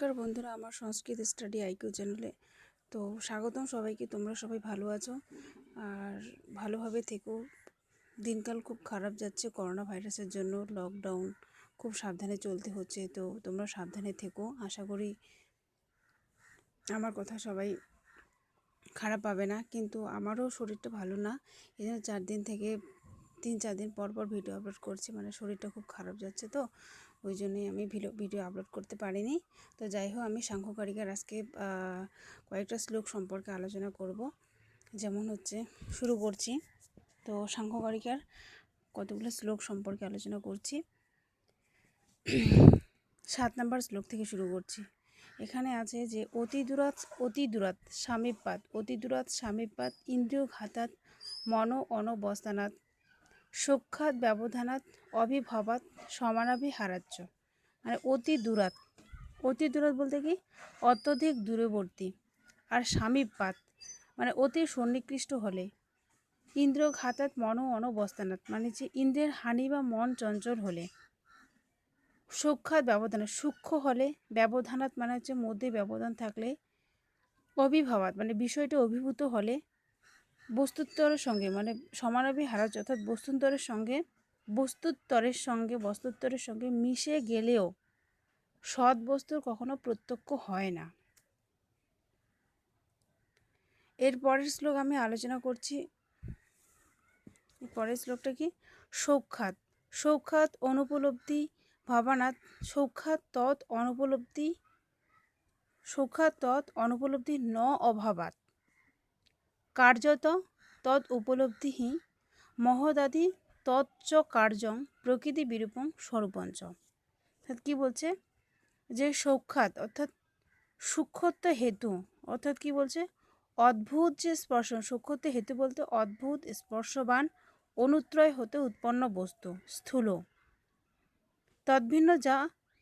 নমস্কার বন্ধুরা, আমার সংস্কৃত স্টাডি আইকিউ চ্যানেলে তো স্বাগতম সবাইকে। তোমরা সবাই ভালো আছো আর ভালোভাবে থেকো। দিনকাল খুব খারাপ যাচ্ছে করোনা ভাইরাসের জন্য, লকডাউন, খুব সাবধানে চলতে হচ্ছে। তো তোমরা সাবধানে থেকো। আশা করি আমার কথা সবাই খারাপ পাবে না, কিন্তু আমারও শরীরটা ভালো না। এই জন্য 3-4 দিন পর পর ভিডিও আপলোড করছি, মানে শরীরটা খুব খারাপ যাচ্ছে। তো ওই জন্যই আমি ভিডিও আপলোড করতে পারিনি। তো যাই হোক, আমি সাংখ্যকারিকার আজকে কয়েকটা শ্লোক সম্পর্কে আলোচনা করব। যেমন হচ্ছে, শুরু করছি। তো সাংখ্যকারিকার কতগুলো শ্লোক সম্পর্কে আলোচনা করছি। 7 নম্বর শ্লোক থেকে শুরু করছি। এখানে আছে যে অতি দূরাৎ স্বামীপাত ইন্দ্রিয় ঘাতাৎ মনো অনবস্থানাৎ সখ্যাত ব্যবধানাৎ অভিভবাৎ সমানাভিহারাচ্য। মানে অতি দূরাৎ বলতে কি অত্যধিক দূরবর্তী, আর স্বামীপাত মানে অতি সন্নিকৃষ্ট হলে, ইন্দ্রিয় ঘাতাৎ মনো অনবস্থানাৎ মানে যে ইন্দ্রের হানি বা মন চঞ্চল হলে, সখ্যাত ব্যবধানাৎ সূক্ষ্ম হলে, ব্যবধানাৎ মানে হচ্ছে মধ্যে ব্যবধান থাকলে, অভিভবাৎ মানে বিষয়টা অভিভূত হলে, বস্তুত্বরের সঙ্গে মানে সমানাভিহারাচ্য অর্থাৎ বস্তুত্বরের সঙ্গে মিশে গেলেও সৎ বস্তুর কখনো প্রত্যক্ষ হয় না। এর পরের শ্লোক আমি আলোচনা করছি। পরের শ্লোকটা কি? সৌখ্যাত অনুপলব্ধি ভাবানাৎ সৌখ্যাত তৎ অনুপলব্ধি ন অভাবাৎ কার্যত তৎ উপলব্ধি মহদাদি তৎচ কার্যং প্রকৃতি বিরূপং স্বরূপঞ্চ। অর্থাৎ কি বলছে? যে সৌখ্যাত অর্থাৎ সূক্ষ্মত্ব হেতু, অর্থাৎ কি বলছে? অদ্ভুত যে স্পর্শন, সূক্ষ্মত্ব হেতু বলতে অদ্ভুত স্পর্শবান অনুত্রয় হতে উৎপন্ন বস্তু স্থূল, তদ্ভিন্ন যা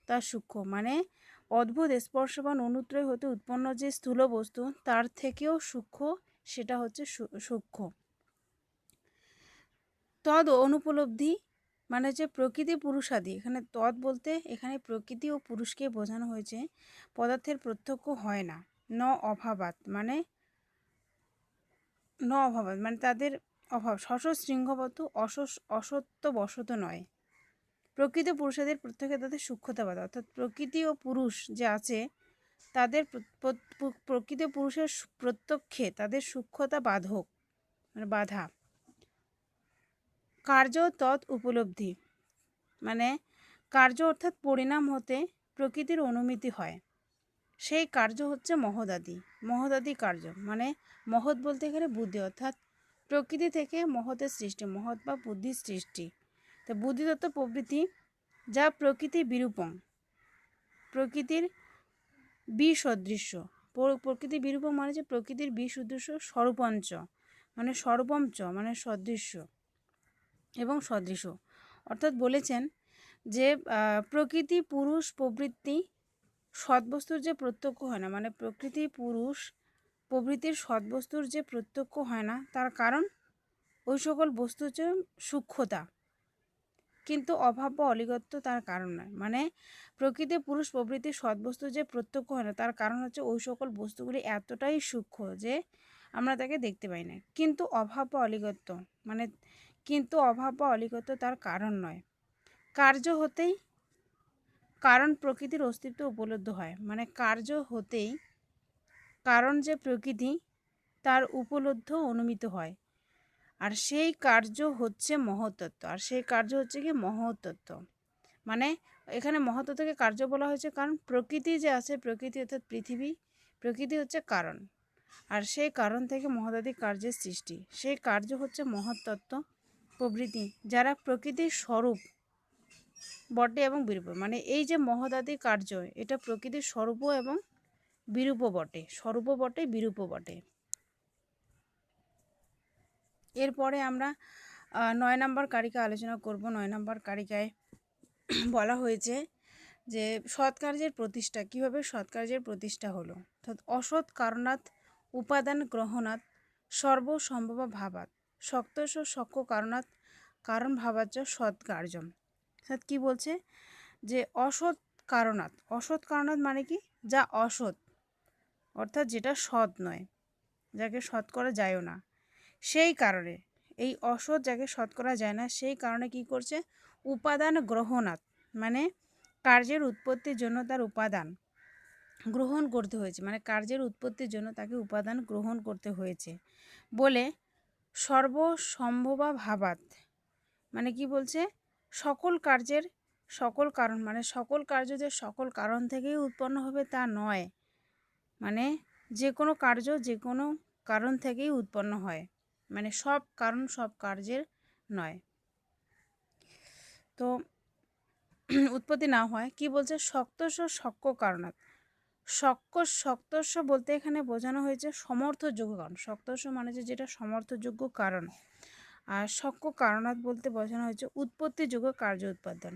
তা সূক্ষ্ম মানে অদ্ভুত স্পর্শবান অনুত্রয় হতে উৎপন্ন যে স্থূল বস্তু তার থেকেও সূক্ষ্ম, সেটা হচ্ছে সূক্ষ্ম। তদ অনুপলব্ধি মানে যে প্রকৃতি পুরুষাদি, এখানে তদ বলতে এখানে প্রকৃতি ও পুরুষকে বোঝানো হয়েছে। পদার্থের প্রত্যক্ষ হয় না। ন অভাবাৎ মানে তাদের অভাব, শৃঙ্খবত অসত্যবশত নয়। প্রকৃতি পুরুষাদের প্রত্যেকে তাদের সূক্ষ্মতা বাধা, অর্থাৎ প্রকৃতি ও পুরুষ যে আছে তাদের প্রকৃতি পুরুষের প্রত্যক্ষে তাদের সূক্ষ্মতা বাধক মানে বাধা। কার্য তৎ উপলব্ধি মানে কার্য অর্থাৎ পরিণাম হতে প্রকৃতির অনুমিতি হয়, সেই কার্য হচ্ছে মহদাদি কার্য। মানে মহৎ বলতে এখানে বুদ্ধি, অর্থাৎ প্রকৃতি থেকে মহতের সৃষ্টি, মহৎ বা বুদ্ধির সৃষ্টি। তো বুদ্ধিতত্ত্ব প্রভৃতি যা প্রকৃতি বিরূপং, প্রকৃতির বিসদৃশ্য। প্রকৃতি বিরূপং মানে যে প্রকৃতির বিসদৃশ্য, স্বরূপঞ্চ মানে স্বরূপঞ্চ মানে সদৃশ্য এবং সদৃশ। অর্থাৎ বলেছেন যে প্রকৃতি পুরুষ প্রবৃত্তি সদ্বস্তুর যে প্রত্যক্ষ হয় না, মানে প্রকৃতি পুরুষ প্রবৃত্তির সদ্বস্তুর যে প্রত্যক্ষ হয় না, তার কারণ ওই সকল বস্তু হচ্ছে সূক্ষ্মতা, কিন্তু অভাব বা অলিগত্য তার কারণ নয়। মানে প্রকৃতি পুরুষ প্রবৃত্তির সদ্বস্তুর যে প্রত্যক্ষ হয় না, তার কারণ হচ্ছে ওই সকল বস্তুগুলি এতটাই সূক্ষ্ম যে আমরা তাকে দেখতে পাই না। কিন্তু অভাব বা অলিগত্য তার কারণ নয়। কার্য হতেই কারণ প্রকৃতির অস্তিত্ব উপলব্ধ হয়, মানে কার্য হতেই কারণ যে প্রকৃতি তার উপলব্ধ অনুমিত হয়, আর সেই কার্য হচ্ছে মহত্তত্ত্ব। মানে এখানে মহত্তত্ত্বকে কার্য বলা হয়েছে কারণ প্রকৃতি যে আছে, প্রকৃতি অর্থাৎ পৃথিবী, প্রকৃতি হচ্ছে কারণ, আর সেই কারণ থেকে মহদাদি কার্যের সৃষ্টি, সেই কার্য হচ্ছে মহত্তত্ত্ব প্রভৃতি যারা প্রকৃতির স্বরূপ বটে এবং বিরূপ। মানে এই যে মহদাদি কার্য, এটা প্রকৃতির স্বরূপ এবং বিরূপ বটে, বিরূপ বটে। এরপরে আমরা 9 নম্বর কারিকা আলোচনা করব। 9 নম্বর কারিকায় বলা হয়েছে যে সৎকার্যের প্রতিষ্ঠা, কিভাবে সৎকার্যের প্রতিষ্ঠা হলো। অর্থাৎ অসৎ কারণাৎ উপাদান গ্রহণাৎ সর্বসম্ভব ভাবাৎ শক্তস্য সক্ষ কারণাৎ কারণ ভাবাচ্চ সৎকার্যম। অর্থাৎ কি বলছে যে অসৎ কারণাৎ মানে কি? যা অসৎ, অর্থাৎ যেটা সৎ নয়, যাকে সৎ করা যায়ও না, সেই কারণে এই অসৎ যাকে সৎ করা যায় না সেই কারণে কি করছে, উপাদান গ্রহণাৎ মানে কার্যের উৎপত্তির জন্য তার উপাদান গ্রহণ করতে হয়েছে, মানে কার্যের উৎপত্তির জন্য তাকে উপাদান গ্রহণ করতে হয়েছে বলে সর্বসম্ভবা ভাবাত, মানে কি বলছে, সকল কার্যের সকল কারণ, মানে সকল কার্য যে সকল কারণ থেকেই উৎপন্ন হবে তা নয়, মানে যে কোনো কার্য যে কোনো কারণ থেকেই উৎপন্ন হয়, মানে সব কারণ সব কার্যের নয়। তো উৎপত্তি না হয় কি বলছে, শক্তস্য শক্য কারণাৎ, শক্তস্য বলতে এখানে বোঝানো হয়েছে সমর্থযোগ্য কারণ, শক্তস্য মানে যেটা সমর্থযোগ্য কারণ, আর শক্য কারণাৎ বলতে বোঝানো হয়েছে উৎপত্তিযোগ্য কার্য উৎপাদন,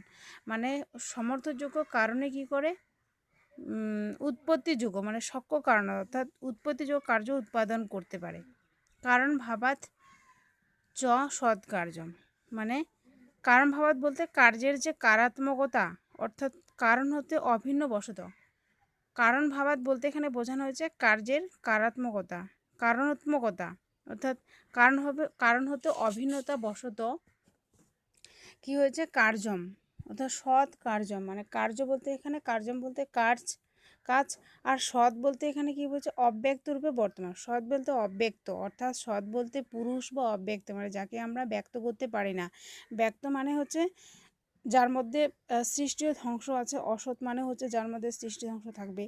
মানে সমর্থযোগ্য কারণে কি করে, উৎপত্তিযোগ্য মানে শক্য কারণ অর্থাৎ উৎপত্তিযোগ্য কার্য উৎপাদন করতে পারে। কারণ ভাবাত চ সৎকার্যম, মানে কারণ ভাবাত বলতে কার্যের যে কারাত্মকতা, অর্থাৎ কারণ হতে অভিন্ন বশত, কারণ ভাবাত বলতে এখানে বোঝানো হয়েছে কার্যের কারাত্মকতা কারণাত্মকতা, অর্থাৎ কারণ হতে অভিন্নতা বশত কি হয়েছে কার্যম, অর্থাৎ সৎ কার্যম, মানে কার্য বলতে এখানে কার্যম বলতে কাজ, আর সৎ বলতে এখানে কি বলছে অব্যক্ত রূপে বর্তমান, সৎ বলতে অব্যক্ত, অর্থাৎ সৎ বলতে পুরুষ বা অব্যক্ত, মানে যাকে আমরা ব্যক্ত করতে পারি না, ব্যক্ত মানে হচ্ছে যার মধ্যে সৃষ্টি ও ধ্বংস আছে, অসৎ মানে হচ্ছে যার মধ্যে সৃষ্টি ধ্বংস থাকবে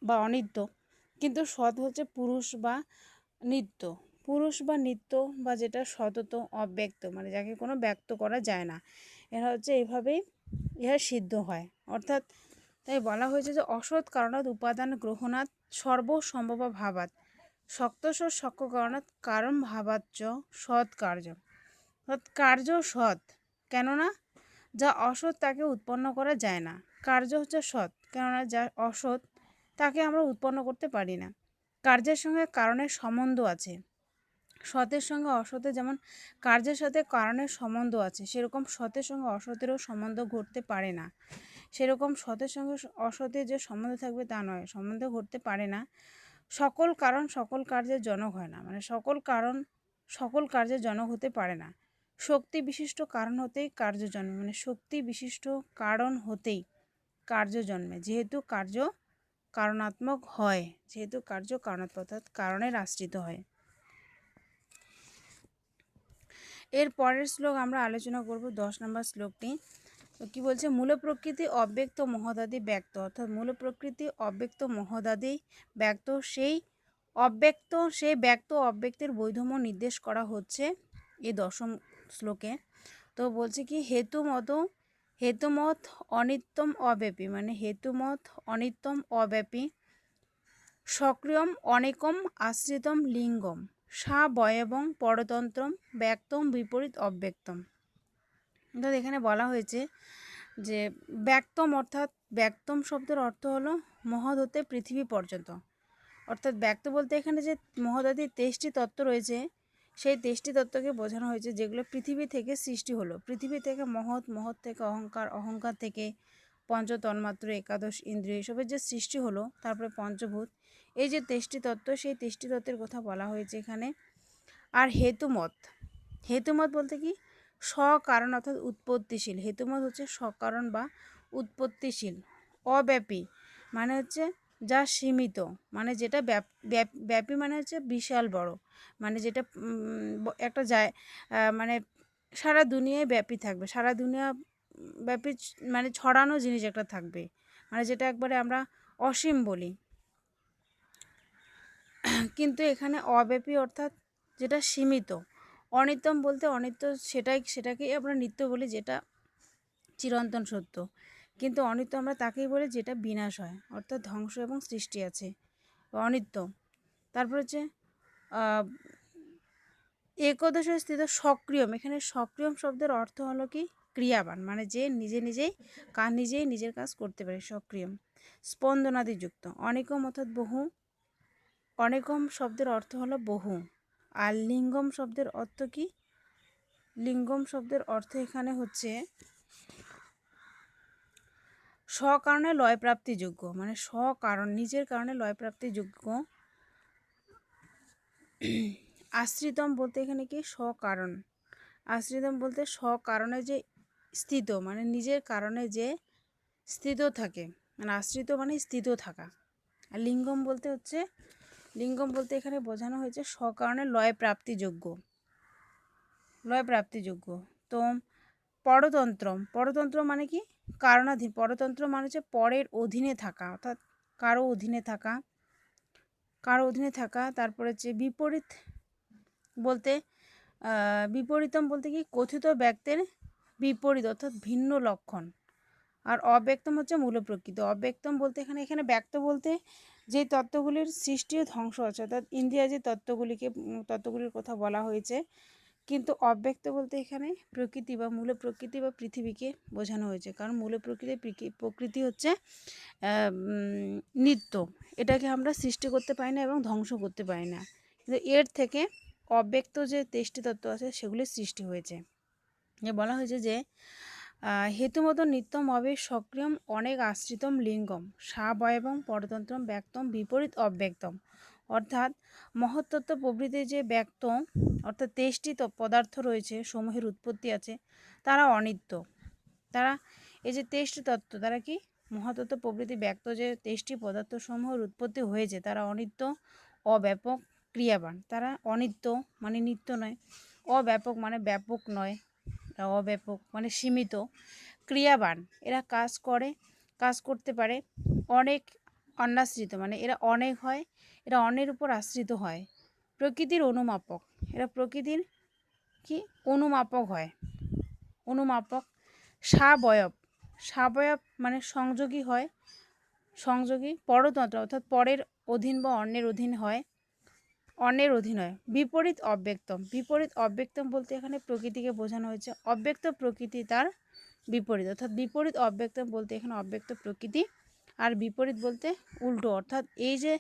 বা অনিত্য, কিন্তু সৎ হচ্ছে পুরুষ বা নিত্য, পুরুষ বা নিত্য বা যেটা সতত অব্যক্ত, মানে যাকে কোনো ব্যক্ত করা যায় না, এরা হচ্ছে এইভাবেই ইহা সিদ্ধ হয়। অর্থাৎ তাই বলা হয়েছে যে অসৎ কারণাৎ উপাদান গ্রহণাৎ সর্বসম্ভব ভাবাৎ শক্তস্য শক্য কারণাৎ কারণ ভাবাচ্চ সৎ কার্য, অর্থাৎ কার্য সৎ, কেননা যা অসৎ তাকে উৎপন্ন করা যায় না, কার্য হচ্ছে সৎ, কেননা যা অসৎ তাকে আমরা উৎপন্ন করতে পারি না। কার্যের সঙ্গে কারণের সম্বন্ধ আছে, সতের সঙ্গে অসতের যেমন কার্যের সাথে কারণের সম্বন্ধ আছে, সেরকম সতের সঙ্গে অসতেরও সম্বন্ধ ঘটতে পারে না, সেরকম সতের সঙ্গে অসতের যে সম্বন্ধ থাকবে তা নয়, সম্বন্ধ ঘটতে পারে না। সকল কারণ সকল কার্যের জনক হয় না, মানে সকল কারণ সকল কার্যের জনক হতে পারে না। শক্তি বিশিষ্ট কারণ হতেই কার্য জন্মে, মানে শক্তি বিশিষ্ট কারণ হতেই কার্য জন্মে, যেহেতু কার্য কারণাত্মক হয়, যেহেতু কার্য কারণাত্মক অর্থাৎ কারণের আশ্রিত হয়। এর পরের শ্লোক আমরা আলোচনা করব 10 নম্বর শ্লোকটি। তো কী বলছে, মূল প্রকৃতি অব্যক্ত মহদাদি ব্যক্ত, অর্থাৎ মূল প্রকৃতি অব্যক্ত মহদাদি ব্যক্ত, সেই ব্যক্ত অব্যক্তের বৈধম্য নির্দেশ করা হচ্ছে এই 10ম শ্লোকে। তো বলছে কি হেতুমত অনিত্যম অব্যাপী, মানে হেতুমত অনিত্যম অব্যাপী, সক্রিয়ম অনেকম আশ্রিতম লিঙ্গম সাবয়বং পরতন্ত্রম ব্যক্তম বিপরীত অব্যক্তম। অর্থাৎ এখানে বলা হয়েছে যে ব্যক্তম, অর্থাৎ ব্যক্তম শব্দের অর্থ হলো মহৎ হতে পৃথিবী পর্যন্ত, অর্থাৎ ব্যক্ত বলতে এখানে যে মহদাদির 23টি তত্ত্ব রয়েছে সেই 23টি তত্ত্বকে বোঝানো হয়েছে, যেগুলো পৃথিবী থেকে সৃষ্টি হলো, পৃথিবী থেকে মহৎ, মহৎ থেকে অহংকার, অহংকার থেকে পঞ্চতন্মাত্র, একাদশ ইন্দ্রিয়, এসবের যে সৃষ্টি হলো, তারপরে পঞ্চভূত, এই যে 23টি তত্ত্ব, সেই 23টি তত্ত্বের কথা বলা হয়েছে এখানে। আর হেতুমত বলতে কি স্বকারণ অর্থাৎ উৎপত্তিশীল, হেতুমত হচ্ছে স্বকারণ বা উৎপত্তিশীল, অব্যাপী মানে হচ্ছে যা সীমিত, মানে যেটা ব্যাপী মানে হচ্ছে বিশাল বড়, মানে যেটা একটা যায় মানে সারা দুনিয়ায় ব্যাপী থাকবে, সারা দুনিয়া ব্যাপী মানে ছড়ানো জিনিস একটা থাকবে, মানে যেটা একবারে আমরা অসীম বলি, কিন্তু এখানে অব্যাপী অর্থাৎ যেটা সীমিত। অনিত্যম বলতে অনিত্য সেটাকেই আমরা নিত্য বলি, যেটা চিরন্তন সত্য, কিন্তু অনিত্য আমরা তাকেই বলি যেটা বিনাশ হয়, অর্থাৎ ধ্বংস এবং সৃষ্টি আছে, অনিত্য। তারপর হচ্ছে একদেশ স্থিত সক্রিয়ম, এখানে সক্রিয়ম শব্দের অর্থ হলো কি ক্রিয়াবান, মানে যে নিজেই নিজের কাজ করতে পারে, সক্রিয়ম। স্পন্দনাদিযুক্ত, অনেকম অর্থাৎ বহু, অনেকম শব্দের অর্থ হলো বহু। আর লিঙ্গম শব্দের অর্থ কি, লিঙ্গম শব্দের অর্থ এখানে হচ্ছে স্বকারণে লয় প্রাপ্তিযোগ্য, মানে স্বকারণ নিজের কারণে লয় প্রাপ্তিযোগ্য। আশ্রিতম বলতে এখানে কি স্বকারণ, আশ্রিতম বলতে স্বকারণে যে স্থিত, মানে নিজের কারণে যে স্থিত থাকে, মানে আশ্রিত মানে স্থিত থাকা। আর লিঙ্গম বলতে হচ্ছে, লিঙ্গম বলতে এখানে বোঝানো হয়েছে স্বকারণে লয় প্রাপ্তিযোগ্য, লয় প্রাপ্তিযোগ্য। তো পরতন্ত্রম, পরতন্ত্র মানে কি কারণাধীন, পরতন্ত্র মানে হচ্ছে পরের অধীনে থাকা, অর্থাৎ কারো অধীনে থাকা, কারো অধীনে থাকা। তারপরে হচ্ছে বিপরীত বলতে বিপরীতম বলতে কি কথিত ব্যক্তির বিপরীত অর্থাৎ ভিন্ন লক্ষণ। আর অব্যক্তম হচ্ছে মূল প্রকৃতি। অব্যক্তম বলতে এখানে ব্যক্ত বলতে যে তত্ত্বগুলির সৃষ্টি ও ধ্বংস আছে, অর্থাৎ ইন্দ্রিয় যে তত্ত্বগুলির কথা বলা হয়েছে, কিন্তু অব্যক্ত বলতে এখানে প্রকৃতি বা মূল প্রকৃতি বা পৃথিবীকে বোঝানো হয়েছে। কারণ মূল প্রকৃতি হচ্ছে নিত্য, এটাকে আমরা সৃষ্টি করতে পারি না এবং ধ্বংস করতে পারি না, কিন্তু এর থেকে অব্যক্ত যে তেষ্টি তত্ত্ব আছে সেগুলির সৃষ্টি হয়েছে। যে বলা হয়েছে যে হেতুমত নিত্যম অবে সক্রিয়ম অনেক আশ্রিতম লিঙ্গম সাবয়বং পরতন্ত্রম ব্যক্তম বিপরীত অব্যক্তম, অর্থাৎ মহত্তত্ত্ব প্রভৃতি যে ব্যক্ত অর্থাৎ তেষ্টি পদার্থ রয়েছে, সমূহের উৎপত্তি আছে, তারা অনিত্য। তারা এই যে তেষ্টি তত্ত্ব, তারা কি মহাতত্ত্ব প্রভৃতি ব্যক্ত যে তেষ্টি পদার্থ সমূহের উৎপত্তি হয়েছে, তারা অনিত্য, অব্যাপক, ক্রিয়াবান। তারা অনিত্য মানে নিত্য নয়, অব্যাপক মানে ব্যাপক নয়, অব্যাপক মানে সীমিত, ক্রিয়াবান এরা কাজ করতে পারে, অনেক অনাশ্রিত মানে এরা অনেক হয়, এরা অন্যের উপর আশ্রিত হয়, প্রকৃতির অনুমাপক, এরা প্রকৃতির কি অনুমাপক হয়, অনুমাপক, সাবয়ব, সাবয়ব মানে সংযোগী হয়, সংযোগী, পরতন্ত্র অর্থাৎ পরের অধীন বা অন্যের অধীন হয়, অন্যের অধীন হয়, বিপরীত অব্যক্তম, বিপরীত অব্যক্তম বলতে এখানে প্রকৃতিকে বোঝানো হয়েছে, অব্যক্ত প্রকৃতি তার বিপরীত, অর্থাৎ বিপরীত অব্যক্তম বলতে এখানে অব্যক্ত প্রকৃতি, আর বিপরীত বলতে উল্টো, অর্থাৎ এই যে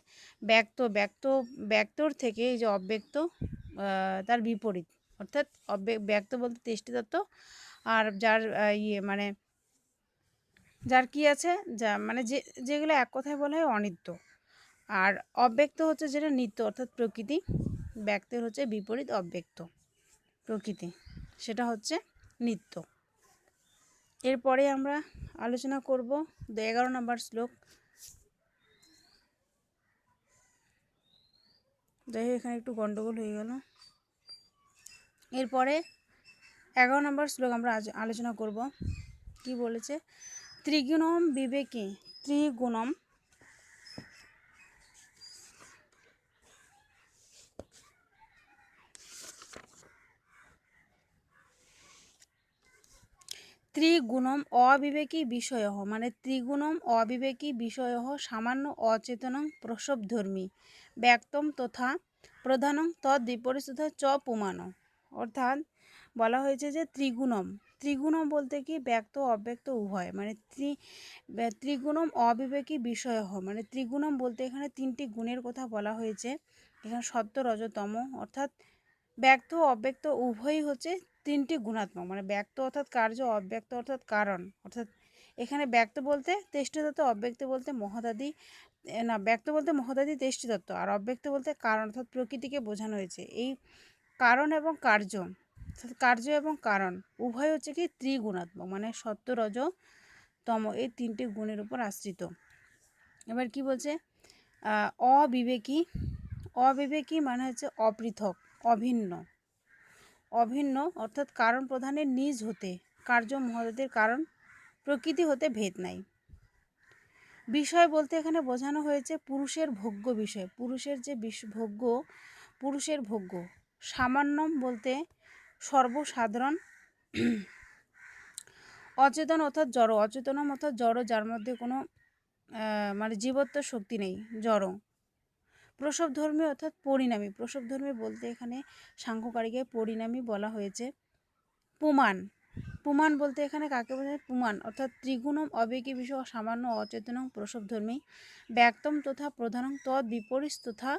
ব্যক্তর থেকে এই যে অব্যক্ত তার বিপরীত, অর্থাৎ ব্যক্ত বলতে তেষ্টি তত্ত্ব, আর যার মানে যার কি আছে, যা মানে যেগুলো এক কথায় বলা হয় অনিত্য, আর অব্যক্ত হচ্ছে যেটা নিত্য অর্থাৎ প্রকৃতি, ব্যক্তের হচ্ছে বিপরীত অব্যক্ত প্রকৃতি, সেটা হচ্ছে নিত্য। এরপরে আমরা আলোচনা করব 11 নম্বর শ্লোক। যাই হোক এখানে একটু গন্ডগোল হয়ে গেল। এরপরে 11 নম্বর শ্লোক আমরা আলোচনা করব। কি বলেছে, ত্রিগুণম বিবেকী, ত্রিগুণম ত্রিগুণম অবিবেকী বিষয়, মানে ত্রিগুণম অবিবেকী বিষয় সামান্য অচেতনং প্রসবধর্মী ব্যক্তম তথা প্রধানং তদ বিপরীত চ পুমান, অর্থাৎ বলা হয়েছে যে ত্রিগুণম, ত্রিগুণম বলতে কি ব্যক্ত অব্যক্ত উভয়, মানে ত্রিগুণম অবিবেকী বিষয়, মানে ত্রিগুণম বলতে এখানে তিনটি গুণের কথা বলা হয়েছে, এখানে সত্য রজতম, অর্থাৎ ব্যক্ত অব্যক্ত উভয়ই হচ্ছে তিনটি গুণাত্মক, মানে ব্যক্ত অর্থাৎ কার্য, অব্যক্ত অর্থাৎ কারণ, অর্থাৎ এখানে ব্যক্ত বলতে তেষ্টিতত্ত্ব, অব্যক্ত বলতে মহদাদি, না ব্যক্ত বলতে মহদাদি তেষ্টিতত্ত্ব, আর অব্যক্ত বলতে কারণ অর্থাৎ প্রকৃতিকে বোঝানো হয়েছে। এই কারণ এবং কার্য এবং কারণ উভয় হচ্ছে কি ত্রিগুণাত্মক, মানে সত্য রজ তম এই তিনটি গুণের উপর আশ্রিত। এবার কি বলছে, অবিবেকী, অবিবেকী মানে হচ্ছে অপৃথক, অভিন্ন, অভিন্ন অর্থাৎ কারণ প্রধানের নিজ হতে কার্য মহদাদির কারণ প্রকৃতি হতে ভেদ নাই। বিষয় বলতে এখানে বোঝানো হয়েছে পুরুষের ভোগ্য বিষয়, পুরুষের যে ভোগ্য, পুরুষের ভোগ্য। সামান্যম বলতে সর্বসাধারণ, অচেতন অর্থাৎ জড়, অচেতনম অর্থাৎ জড়, যার মধ্যে কোনো মানে জীবত্ব শক্তি নেই, জড়। প্রসবধর্মী অর্থাৎ পরিণামী, প্রসবধর্মী বলতে এখানে সাংখ্যকারিকে পরিণামী বলা হয়েছে। পুমান, পুমান বলতে এখানে কাকে বোঝায়, পুমান অর্থাৎ ত্রিগুণম অবেকী বিষয় সামান্য অচেতনং প্রসবধর্মী ব্যক্তম তথা প্রধানং তৎ বিপরীত তথা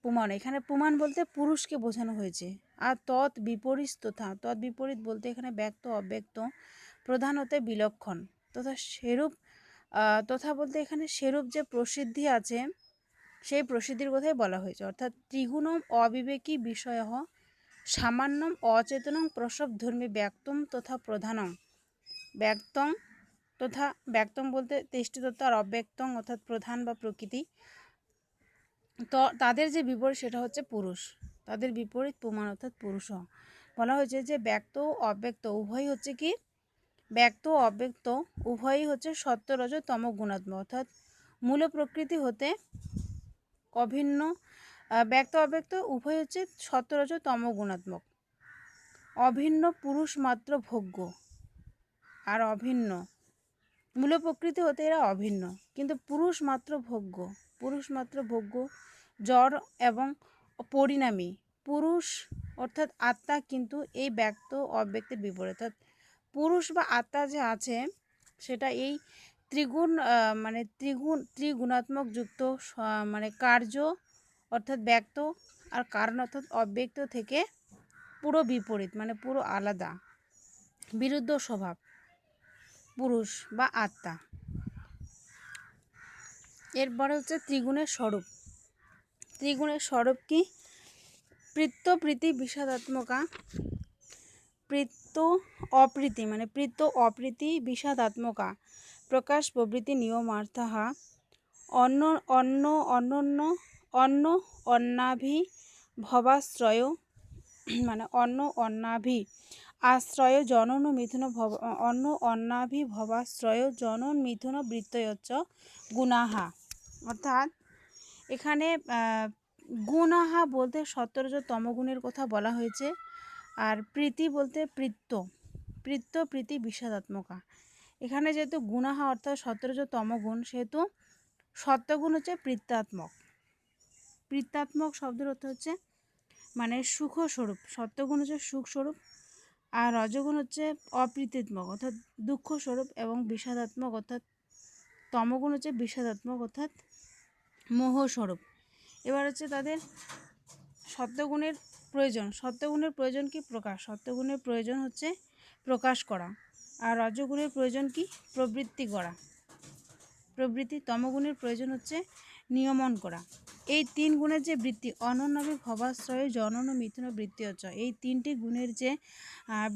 পুমান, এখানে পুমান বলতে পুরুষকে বোঝানো হয়েছে, আর তৎ বিপরীত তথা, তৎ বিপরীত বলতে এখানে ব্যক্ত অব্যক্ত প্রধান হতে বিলক্ষণ তথা সেরূপ তথা বলতে এখানে সেরূপ যে প্রসিদ্ধি আছে সেই প্রসিদ্ধির কথাই বলা হয়েছে। অর্থাৎ ত্রিগুণম অবিবেকী বিষয় সামান্যম অচেতনং প্রসব ধর্মী ব্যক্তম তথা প্রধানং ব্যক্তং তথা ব্যক্তং বলতে তেষ্টিতত্ত্ব আর অব্যক্তং অর্থাৎ প্রধান বা প্রকৃতি। তো তাদের যে বিপরীত সেটা হচ্ছে পুরুষ, তাদের বিপরীত প্রমাণ অর্থাৎ পুরুষ। বলা হয়েছে যে ব্যক্ত ও অব্যক্ত উভয়ই হচ্ছে কি, ব্যক্ত ও অব্যক্ত উভয়ই হচ্ছে সত্য রজ তম গুণাত্মক, অর্থাৎ মূল প্রকৃতি হতে অভিন্ন। ব্যক্ত অব্যক্ত উভয় হচ্ছে সত্য রজ তম গুণাত্মক, অভিন্ন পুরুষ মাত্র ভোগ্য আর অভিন্ন। মূল প্রকৃতি হতে এরা অভিন্ন, কিন্তু পুরুষ মাত্র ভোগ্য, পুরুষ মাত্র ভোগ্য, জড় এবং পরিণামী। পুরুষ অর্থাৎ আত্মা কিন্তু এই ব্যক্ত অব্যক্তের বিপরীত, অর্থাৎ পুরুষ বা আত্মা যে আছে সেটা এই ত্রিগুণ মানে ত্রিগুণাত্মক যুক্ত মানে কার্য অর্থাৎ ব্যক্ত আর কারণ অর্থাৎ অব্যক্ত থেকে পুরো বিপরীত, মানে পুরো আলাদা, বিরুদ্ধ স্বভাব পুরুষ বা আত্মা। এরপরে হচ্ছে ত্রিগুণের স্বরূপ। ত্রিগুণের স্বরূপ কি? প্রীত্য প্রীতি বিষাদাত্মকা, প্রীত্য অপ্রীতি মানে প্রীত্য অপ্রীতি বিষাদাত্মকা প্রকাশ প্রভৃতি নিয়মার্থাহা অন্য অন্য অনন্য অন্য অন্নাভি ভবাশ্রয় মানে অন্য অন্নাভি আশ্রয় জনন মিথুন অন্য অন্নাভি ভবাশ্রয় জনন মিথুন বৃত্তয়চ্চ গুণাহা। অর্থাৎ এখানে গুণাহা বলতে সত্তরজ তমগুণের কথা বলা হয়েছে, আর প্রীতি বলতে প্রীত্য প্রীতি বিষাদাত্মকা। এখানে যেহেতু গুণাহা অর্থাৎ সত্তরজ তমগুণ, সেহেতু সত্যগুণ হচ্ছে প্রীত্যাত্মক। প্রীত্যাত্মক শব্দের অর্থ হচ্ছে মানে সুখ স্বরূপ, সত্যগুণ হচ্ছে সুখ স্বরূপ, আর রজগুণ হচ্ছে অপ্রীতিত্মক অর্থাৎ দুঃখ স্বরূপ, এবং বিষাদাত্মক অর্থাৎ তমগুণ হচ্ছে বিষাদাত্মক অর্থাৎ মোহ স্বরূপ। এবার হচ্ছে তাদের সত্যগুণের প্রয়োজন। সত্যগুণের প্রয়োজন কি? প্রকাশ। সত্যগুণের প্রয়োজন হচ্ছে প্রকাশ করা। আর রজগুণের প্রয়োজন কি? প্রবৃত্তি করা, প্রবৃত্তি। তমগুণের প্রয়োজন হচ্ছে নিয়মন করা। এই তিন গুণের যে বৃত্তি অনন্যভাবে ভবাশ্রয় জনন মিথুন বৃত্তি হচ্ছে, এই তিনটি গুণের যে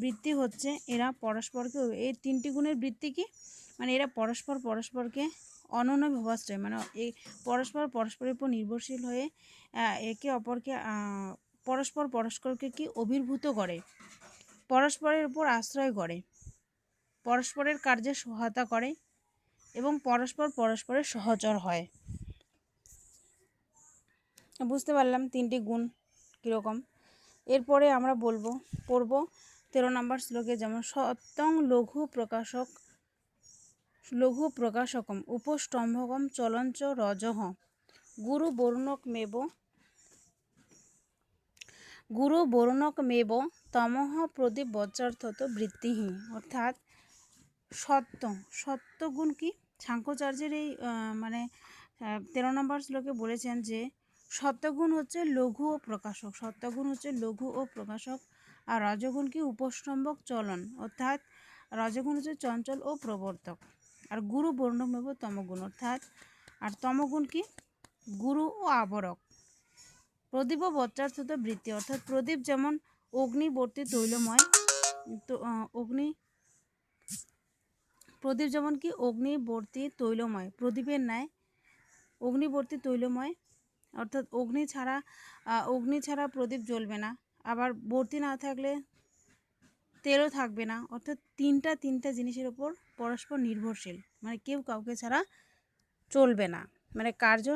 বৃত্তি হচ্ছে এরা পরস্পরকে, এই তিনটি গুণের বৃত্তি কি মানে এরা পরস্পরকে অনন্য ভবাশ্রয় মানে এই পরস্পরের উপর নির্ভরশীল হয়ে একে অপরকে পরস্পরকে কি অভিভূত করে, পরস্পরের উপর আশ্রয় করে, পরস্পরের কার্যে সহায়তা করে এবং পরস্পরের সহচর হয়। বুঝতে পারলাম তিনটি গুণ কীরকম। এরপরে আমরা পড়ব 13 নম্বর শ্লোকে, যেমন সত্যং লঘু প্রকাশকম উপস্তম্ভকম চলঞ্চ রজঃ গুরু বরুণকমেব তমঃ প্রদীপ বজ্রার্থত বৃত্তিহীন। অর্থাৎ সত্যগুণ কি? সাংখ্যাচার্যের এই মানে 13 নম্বর শ্লোকে বলেছেন যে সত্যগুণ হচ্ছে লঘু ও প্রকাশক, সত্যগুণ হচ্ছে লঘু ও প্রকাশক। আর রজগুণ কি? উপস্তম্ভক চলন, অর্থাৎ রজগুণ হচ্ছে চঞ্চল ও প্রবর্তক। আর গুরু বর্ণমেব তমগুণ, অর্থাৎ আর তমগুণ কি? গুরু ও আবরক। প্রদীপ ও বজ্রার্থত বৃত্তি, অর্থাৎ প্রদীপ যেমন অগ্নিবর্তী তৈলময়, প্রদীপ যেমন কি? অগ্নিবর্তী তৈলময়, প্রদীপের ন্যায় অগ্নিবর্তী তৈলময়, অর্থাৎ অগ্নি ছাড়া প্রদীপ জ্বলবে না, আবার বর্তি না থাকলে তেলও থাকবে না। অর্থাৎ তিনটা জিনিসের ওপর পরস্পর নির্ভরশীল, মানে কেউ কাউকে ছাড়া চলবে না, মানে কার্য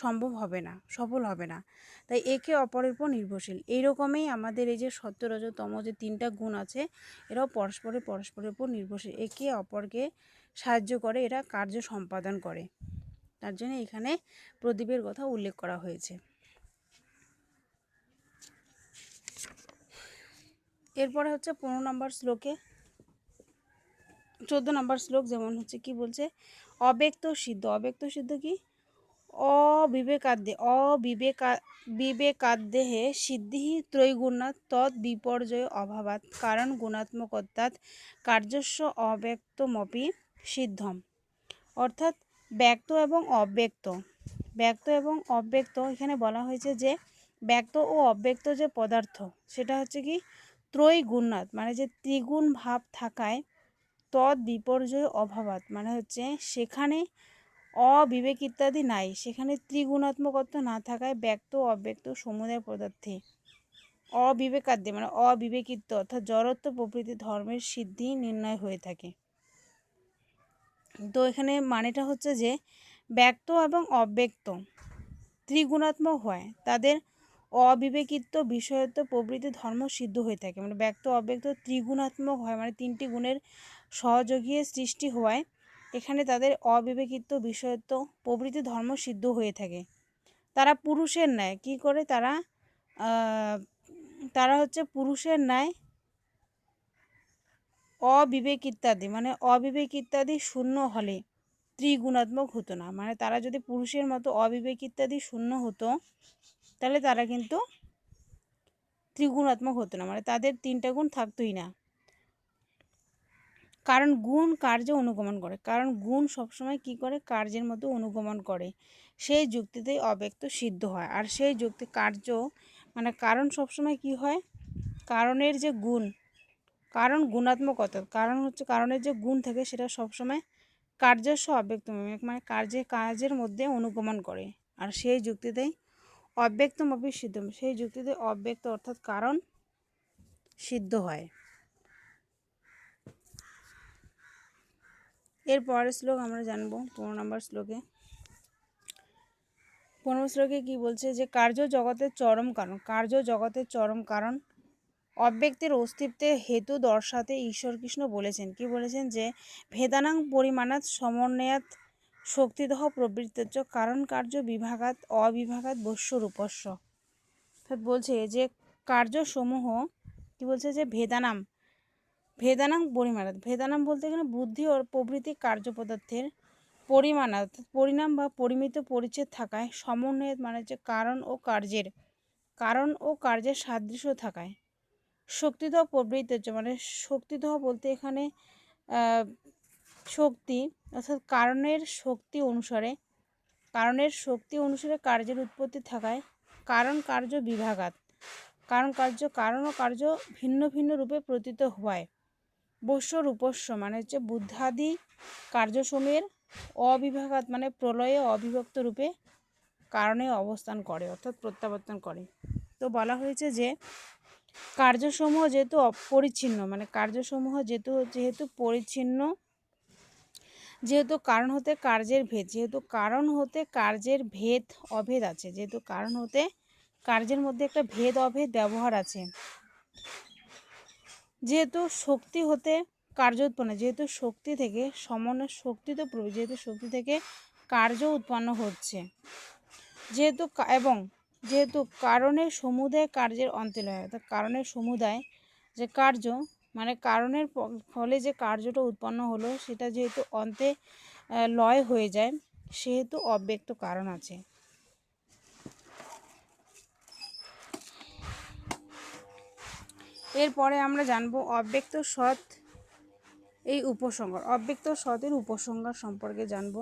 সম্ভব হবে না, সফল হবে না, তাই একে অপরের উপর নির্ভরশীল। এইরকমই আমাদের এই যে সত্য রজ তম যে তিনটা গুণ আছে এরাও পরস্পরের উপর নির্ভরশীল, একে অপরকে সাহায্য করে, এরা কার্য সম্পাদন করে। তার জন্য এখানে প্রদীপের কথা উল্লেখ করা হয়েছে। এরপরে হচ্ছে 15 নম্বর শ্লোকে 14 নম্বর শ্লোক, যেমন হচ্ছে কি বলছে, অব্যক্ত সিদ্ধ কি? বিবেকাদ্দেহে সিদ্ধি ত্রৈগুণাৎ তৎ বিপর্যয় অভাবাৎ কারণ গুণাত্মকত্বাৎ কার্যস্য অব্যক্তমপি সিদ্ধম। অর্থাৎ ব্যক্ত এবং অব্যক্ত। ব্যক্ত এবং অব্যক্ত এখানে বলা হয়েছে যে ব্যক্ত ও অব্যক্ত যে পদার্থ সেটা হচ্ছে কি ত্রৈগুণাৎ, মানে যে ত্রিগুণ ভাব থাকায় তৎ বিপর্যয় অভাবাৎ, মানে হচ্ছে সেখানে অবিবেক ইত্যাদি নাই, সেখানে ত্রিগুণাত্মকত্ব না থাকায় ব্যক্ত অব্যক্ত সমুদায় পদার্থে অবিবেকাদ্য মানে অবিবেকিত্ব অর্থাৎ জড়ত্ব প্রভৃতি ধর্মের সিদ্ধি নির্ণয় হয়ে থাকে। তো এখানে মানেটা হচ্ছে যে ব্যক্ত এবং অব্যক্ত ত্রিগুণাত্মক হয়, তাদের অবিবেকিত্ব বিষয়ত্ব প্রভৃতি ধর্ম সিদ্ধ হয়ে থাকে। মানে ব্যক্ত অব্যক্ত ত্রিগুণাত্মক হয়, মানে তিনটি গুণের সহযোগী সৃষ্টি হওয়ায় এখানে তাদের অবিবেকিত্ব বিষয়ত্ব প্রভৃতি ধর্ম সিদ্ধ হয়ে থাকে। তারা পুরুষের ন্যায় কি করে, তারা হচ্ছে পুরুষের ন্যায় অবিবেক ইত্যাদি মানে অবিবেক ইত্যাদি শূন্য হলে ত্রিগুণাত্মক হতো না। মানে তারা যদি পুরুষের মতো অবিবেক ইত্যাদি শূন্য হতো তাহলে তারা কিন্তু ত্রিগুণাত্মক হতো না, মানে তাদের তিনটা গুণ থাকতোই না। কারণ গুণ কার্য অনুগমন করে, কারণ গুণ সবসময় কি করে, কার্যের মতো অনুগমন করে, সেই যুক্তিতেই অব্যক্ত সিদ্ধ হয়। আর সেই যুক্তি কার্য মানে কারণ সবসময় কি হয়, কারণের যে গুণ, কারণ গুণাত্মকতা, কারণ হচ্ছে কারণের যে গুণ থাকে সেটা সবসময় কার্যস্ব অব্যক্ত মানে কাজের মধ্যে অনুগমন করে। আর সেই যুক্তিতেই অব্যক্তমপি সিদ্ধ, সেই যুক্তিতে অব্যক্ত অর্থাৎ কারণ সিদ্ধ হয়। এর পরের শ্লোক আমরা জানবো 15 নম্বর শ্লোকে। 15 শ্লোকে কি বলছে যে কার্য জগতের চরম কারণ, কার্য জগতের চরম কারণ অব্যক্তের অস্তিত্বের হেতু দর্শাতে ঈশ্বর কৃষ্ণ বলেছেন, কি বলেছেন যে ভেদানাং পরিমাণাৎ সমন্বয়াৎ শক্তিদহ প্রবৃত্তচ কারণ কার্য বিভাগাৎ অবিভাগাৎ বস্য রূপস্য। অর্থাৎ বলছে যে কার্যসমূহ কি বলছে যে ভেদানাং পরিমাণাৎ, ভেদানাম বলতে এখানে বুদ্ধি ও প্রভৃতি কার্য পদার্থের পরিমাণাৎ পরিণাম বা পরিমিত পরিচ্ছেদ থাকায় সমন্বয় মানে হচ্ছে কারণ ও কার্যের সাদৃশ্য থাকায় শক্তিদহ প্রবৃত্তি মানে শক্তিদহ বলতে এখানে শক্তি অর্থাৎ কারণের শক্তি অনুসারে কার্যের উৎপত্তি থাকায় কারণ কার্য বিভাগাৎ, কারণ ও কার্য ভিন্ন ভিন্ন রূপে প্রতীত হওয়ায় বস্য রূপস্য মানে হচ্ছে বুদ্ধাদি কার্যসমূহের অবিভাগাৎ মানে প্রলয়ে অবিভক্ত রূপে কারণে অবস্থান করে অর্থাৎ প্রত্যাবর্তন করে। তো বলা হয়েছে যে কার্যসমূহ যেহেতু অপরিচ্ছিন্ন মানে কার্যসমূহ যেহেতু পরিচ্ছিন্ন, যেহেতু কারণ হতে কার্যের ভেদ, যেহেতু কারণ হতে কার্যের ভেদ অভেদ আছে, যেহেতু কারণ হতে কার্যের মধ্যে একটা ভেদ অভেদ ব্যবহার আছে, যেহেতু শক্তি হতে কার্য উৎপন্ন, যেহেতু শক্তি থেকে সমন্বয় শক্তি তো যেহেতু শক্তি থেকে কার্য উৎপন্ন হচ্ছে, যেহেতু কারণের সমুদায় কার্যের অন্তে লয়, অর্থাৎ কারণের সমুদায় যে কার্য মানে কারণের ফলে যে কার্যটা উৎপন্ন হলো সেটা যেহেতু অন্তে লয় হয়ে যায় সেহেতু অব্যক্ত কারণ আছে। এরপরে আমরা জানবো অব্যক্ত সৎ এই উপসংহার, অব্যক্ত সতের উপসংহার সম্পর্কে জানবো।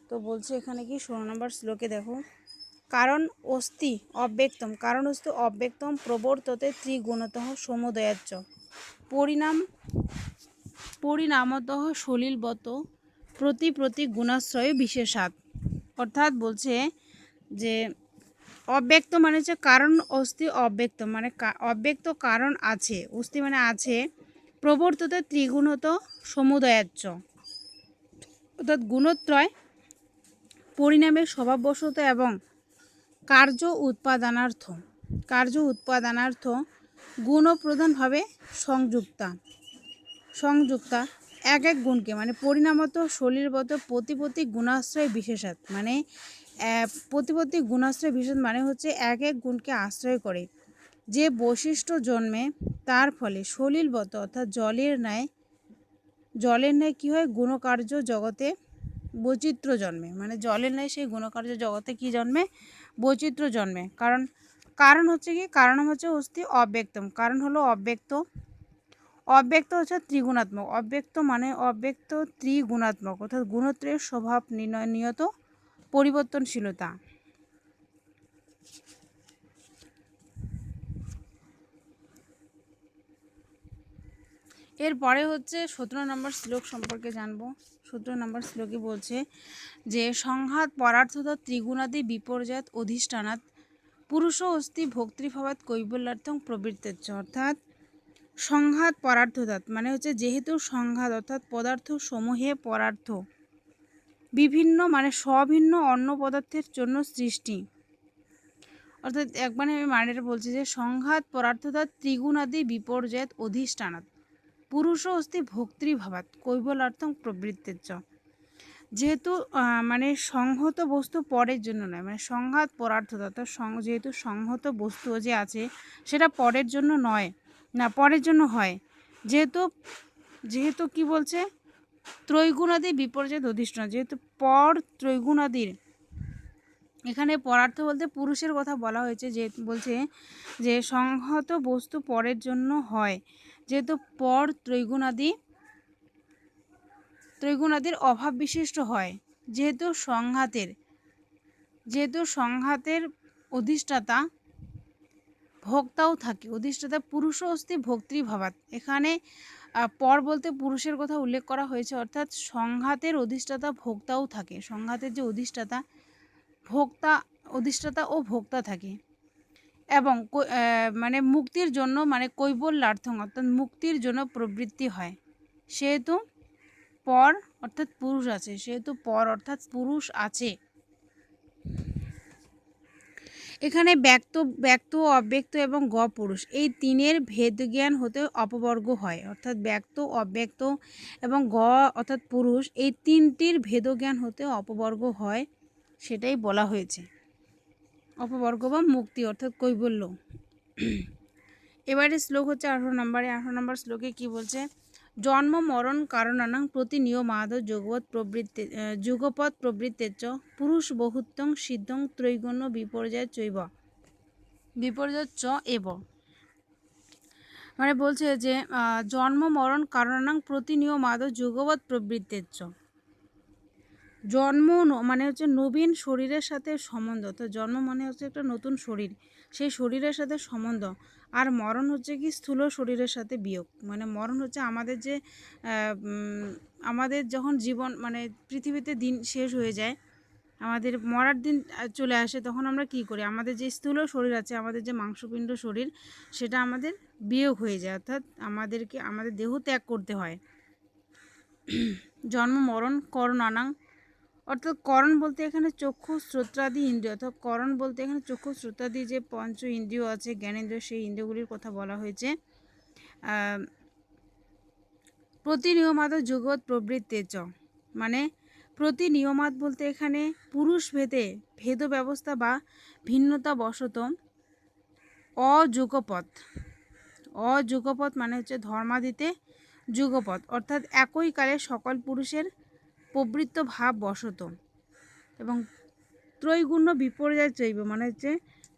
তো বলছে এখানে কি 16 নম্বর শ্লোকে দেখো, কারণ অস্তি অব্যক্তম, কারণ অস্তি অব্যক্তম প্রবর্ততে ত্রিগুণতঃ সমুদয়াচ্চ পরিণামতঃ সলিলবত প্রতি গুণাশ্রয় বিশেষাৎ। অর্থাৎ বলছে যে অব্যক্ত মানে হচ্ছে কারণ অস্তি অব্যক্ত মানে অব্যক্ত কারণ আছে, অস্তি মানে আছে, প্রবর্ততে ত্রিগুণত সমুদয়াচ্চ অর্থাৎ গুণত্রয় পরিণামের স্বভাববশত এবং কার্য উৎপাদনার্থ গুণ প্রধানভাবে সংযুক্তা এক এক গুণকে মানে পরিণামত সলিলবত প্রতিপত্তি গুণাশ্রয় বিশেষাৎ, মানে প্রতিপত্তি গুণাশ্রয় বিশেষ মানে হচ্ছে এক এক গুণকে আশ্রয় করে যে বৈশিষ্ট্য জন্মে তার ফলে সলিলবত অর্থাৎ জলের ন্যায় কী হয় গুণকার্য জগতে বৈচিত্র্য জন্মে, মানে জলের ন্যায় সেই গুণকার্য জগতে কি জন্মে, বৈচিত্র্য জন্মে। কারণ হচ্ছে কি, কারণ হচ্ছে অস্তি অব্যক্তম, কারণ হলো অব্যক্ত, অব্যক্ত হচ্ছে ত্রিগুণাত্মক, অব্যক্ত মানে অব্যক্ত ত্রিগুণাত্মক অর্থাৎ গুণত্রয়ের স্বভাব নিয়ত পরিবর্তনশীলতা। এরপরে হচ্ছে 17 নম্বর শ্লোক সম্পর্কে জানবো। 17 নম্বর শ্লোকে বলছে যে সংঘাত পরার্থতা ত্রিগুণাদি বিপর্যয়াত অধিষ্ঠানাৎ পুরুষ অস্তি ভোক্তৃভাবাৎ কৈবল্যার্থং প্রবৃত্তেচ্চ। অর্থাৎ সংঘাত পরার্থতাৎ মানে হচ্ছে যেহেতু সংঘাত অর্থাৎ পদার্থ সমূহে পরার্থ বিভিন্ন মানে সভিন্ন অন্য পদার্থের জন্য সৃষ্টি। অর্থাৎ একবারে আমি মানেটা বলছি যে সংঘাত পরার্থতা ত্রিগুণাদি বিপর্যয়াত অধিষ্ঠানাৎ পুরুষ অস্তি ভোক্তৃভাবাৎ কৈবল্যার্থং প্রবৃত্তেচ্চ। যেহেতু মানে সংহত বস্তু পরের জন্য নয়, মানে সংঘাত পরার্থতা অর্থাৎ যেহেতু সংহত বস্তু যে আছে সেটা পরের জন্য নয়, না পরের জন্য হয়। যেহেতু কি বলছে ত্রৈগুণাদি বিপর্যয় অধিষ্ঠান, যেহেতু পর ত্রৈগুণাদির, এখানে পরার্থ বলতে পুরুষের কথা বলা হয়েছে, যে বলছে যে সংহত বস্তু পরের জন্য হয়, যেহেতু পর ত্রৈগুণাদির অভাব বিশিষ্ট হয়, যেহেতু সংঘাতের অধিষ্ঠাতা ভোক্তাও থাকে, অধিষ্ঠাতা পুরুষ অস্তি ভোক্তৃভাবাৎ। এখানে পর বলতে পুরুষের কথা উল্লেখ করা হয়েছে, অর্থাৎ সংঘাতের অধিষ্ঠাতা ভোক্তাও থাকে, সংঘাতের যে অধিষ্ঠাতা ও ভোক্তা থাকে। এবং মানে মুক্তির জন্য মানে কৈবল্যার্থং অর্থাৎ মুক্তির জন্য প্রবৃত্তি হয়। সেহেতু পর অর্থাৎ পুরুষ আছে, সেহেতু পর অর্থাৎ পুরুষ আছে। এখানে ব্যক্ত অব্যক্ত এবং গ পুরুষ এই তিনের ভেদজ্ঞান হতে অপবর্গ হয়, অর্থাৎ ব্যক্ত অব্যক্ত এবং গ অর্থাৎ পুরুষ এই তিনটির ভেদজ্ঞান হতে অপবর্গ হয়, সেটাই বলা হয়েছে। অপবর্গ বা মুক্তি অর্থাৎ কৈবল্য। এবারে শ্লোক হচ্ছে 18 নম্বরে। 18 নম্বর শ্লোকে কি বলছে? জন্ম মরণ কারণানাং প্রতি নিয়মাদ যুগপৎ প্রবৃত্তেচ্চ পুরুষ বহুত্বং সিদ্ধং ত্রৈগুণ্য বিপর্যয় এব। মানে বলছে যে জন্ম মরণ কারণানাং প্রতি নিয়মাদ যুগপৎ প্রবৃত্তেচ্চ, জন্ম মানে হচ্ছে নবীন শরীরের সাথে সম্বন্ধ, তো জন্ম মানে হচ্ছে একটা নতুন শরীর, সেই শরীরের সাথে সম্বন্ধ। আর মরণ হচ্ছে কি স্থূল শরীরের সাথে বিয়োগ, মানে মরণ হচ্ছে আমাদের যখন জীবন মানে পৃথিবীতে দিন শেষ হয়ে যায়, আমাদের মরার দিন চলে আসে, তখন আমরা কি করি, আমাদের যে স্থূল শরীর আছে, আমাদের যে মাংসপিণ্ড শরীর, সেটা আমাদের বিয়োগ হয়ে যায়, অর্থাৎ আমাদের দেহ ত্যাগ করতে হয়। জন্ম মরণ করণানাং অর্থাৎ করণ বলতে এখানে চক্ষু শ্রোত্রাদি ইন্দ্রিয়, অর্থাৎ করণ বলতে এখানে চক্ষু শ্রোত্রাদি যে পঞ্চ ইন্দ্রিয় আছে, জ্ঞানেন্দ্রিয়, সেই ইন্দ্রিয়গুলির কথা বলা হয়েছে। প্রতি নিয়মাদ যুগত প্রবৃত্তেচ মানে প্রতি নিয়মাদ বলতে এখানে পুরুষ ভেদে ভেদ ব্যবস্থা বা ভিন্নতা বশত অযুগপৎ মানে হচ্ছে ধর্মাদিতে যুগপৎ, অর্থাৎ একই কালে সকল পুরুষের প্রবৃত্ত ভাব বশত, এবং ত্রৈগুণ্য বিপর্যয় চৈব মানে হচ্ছে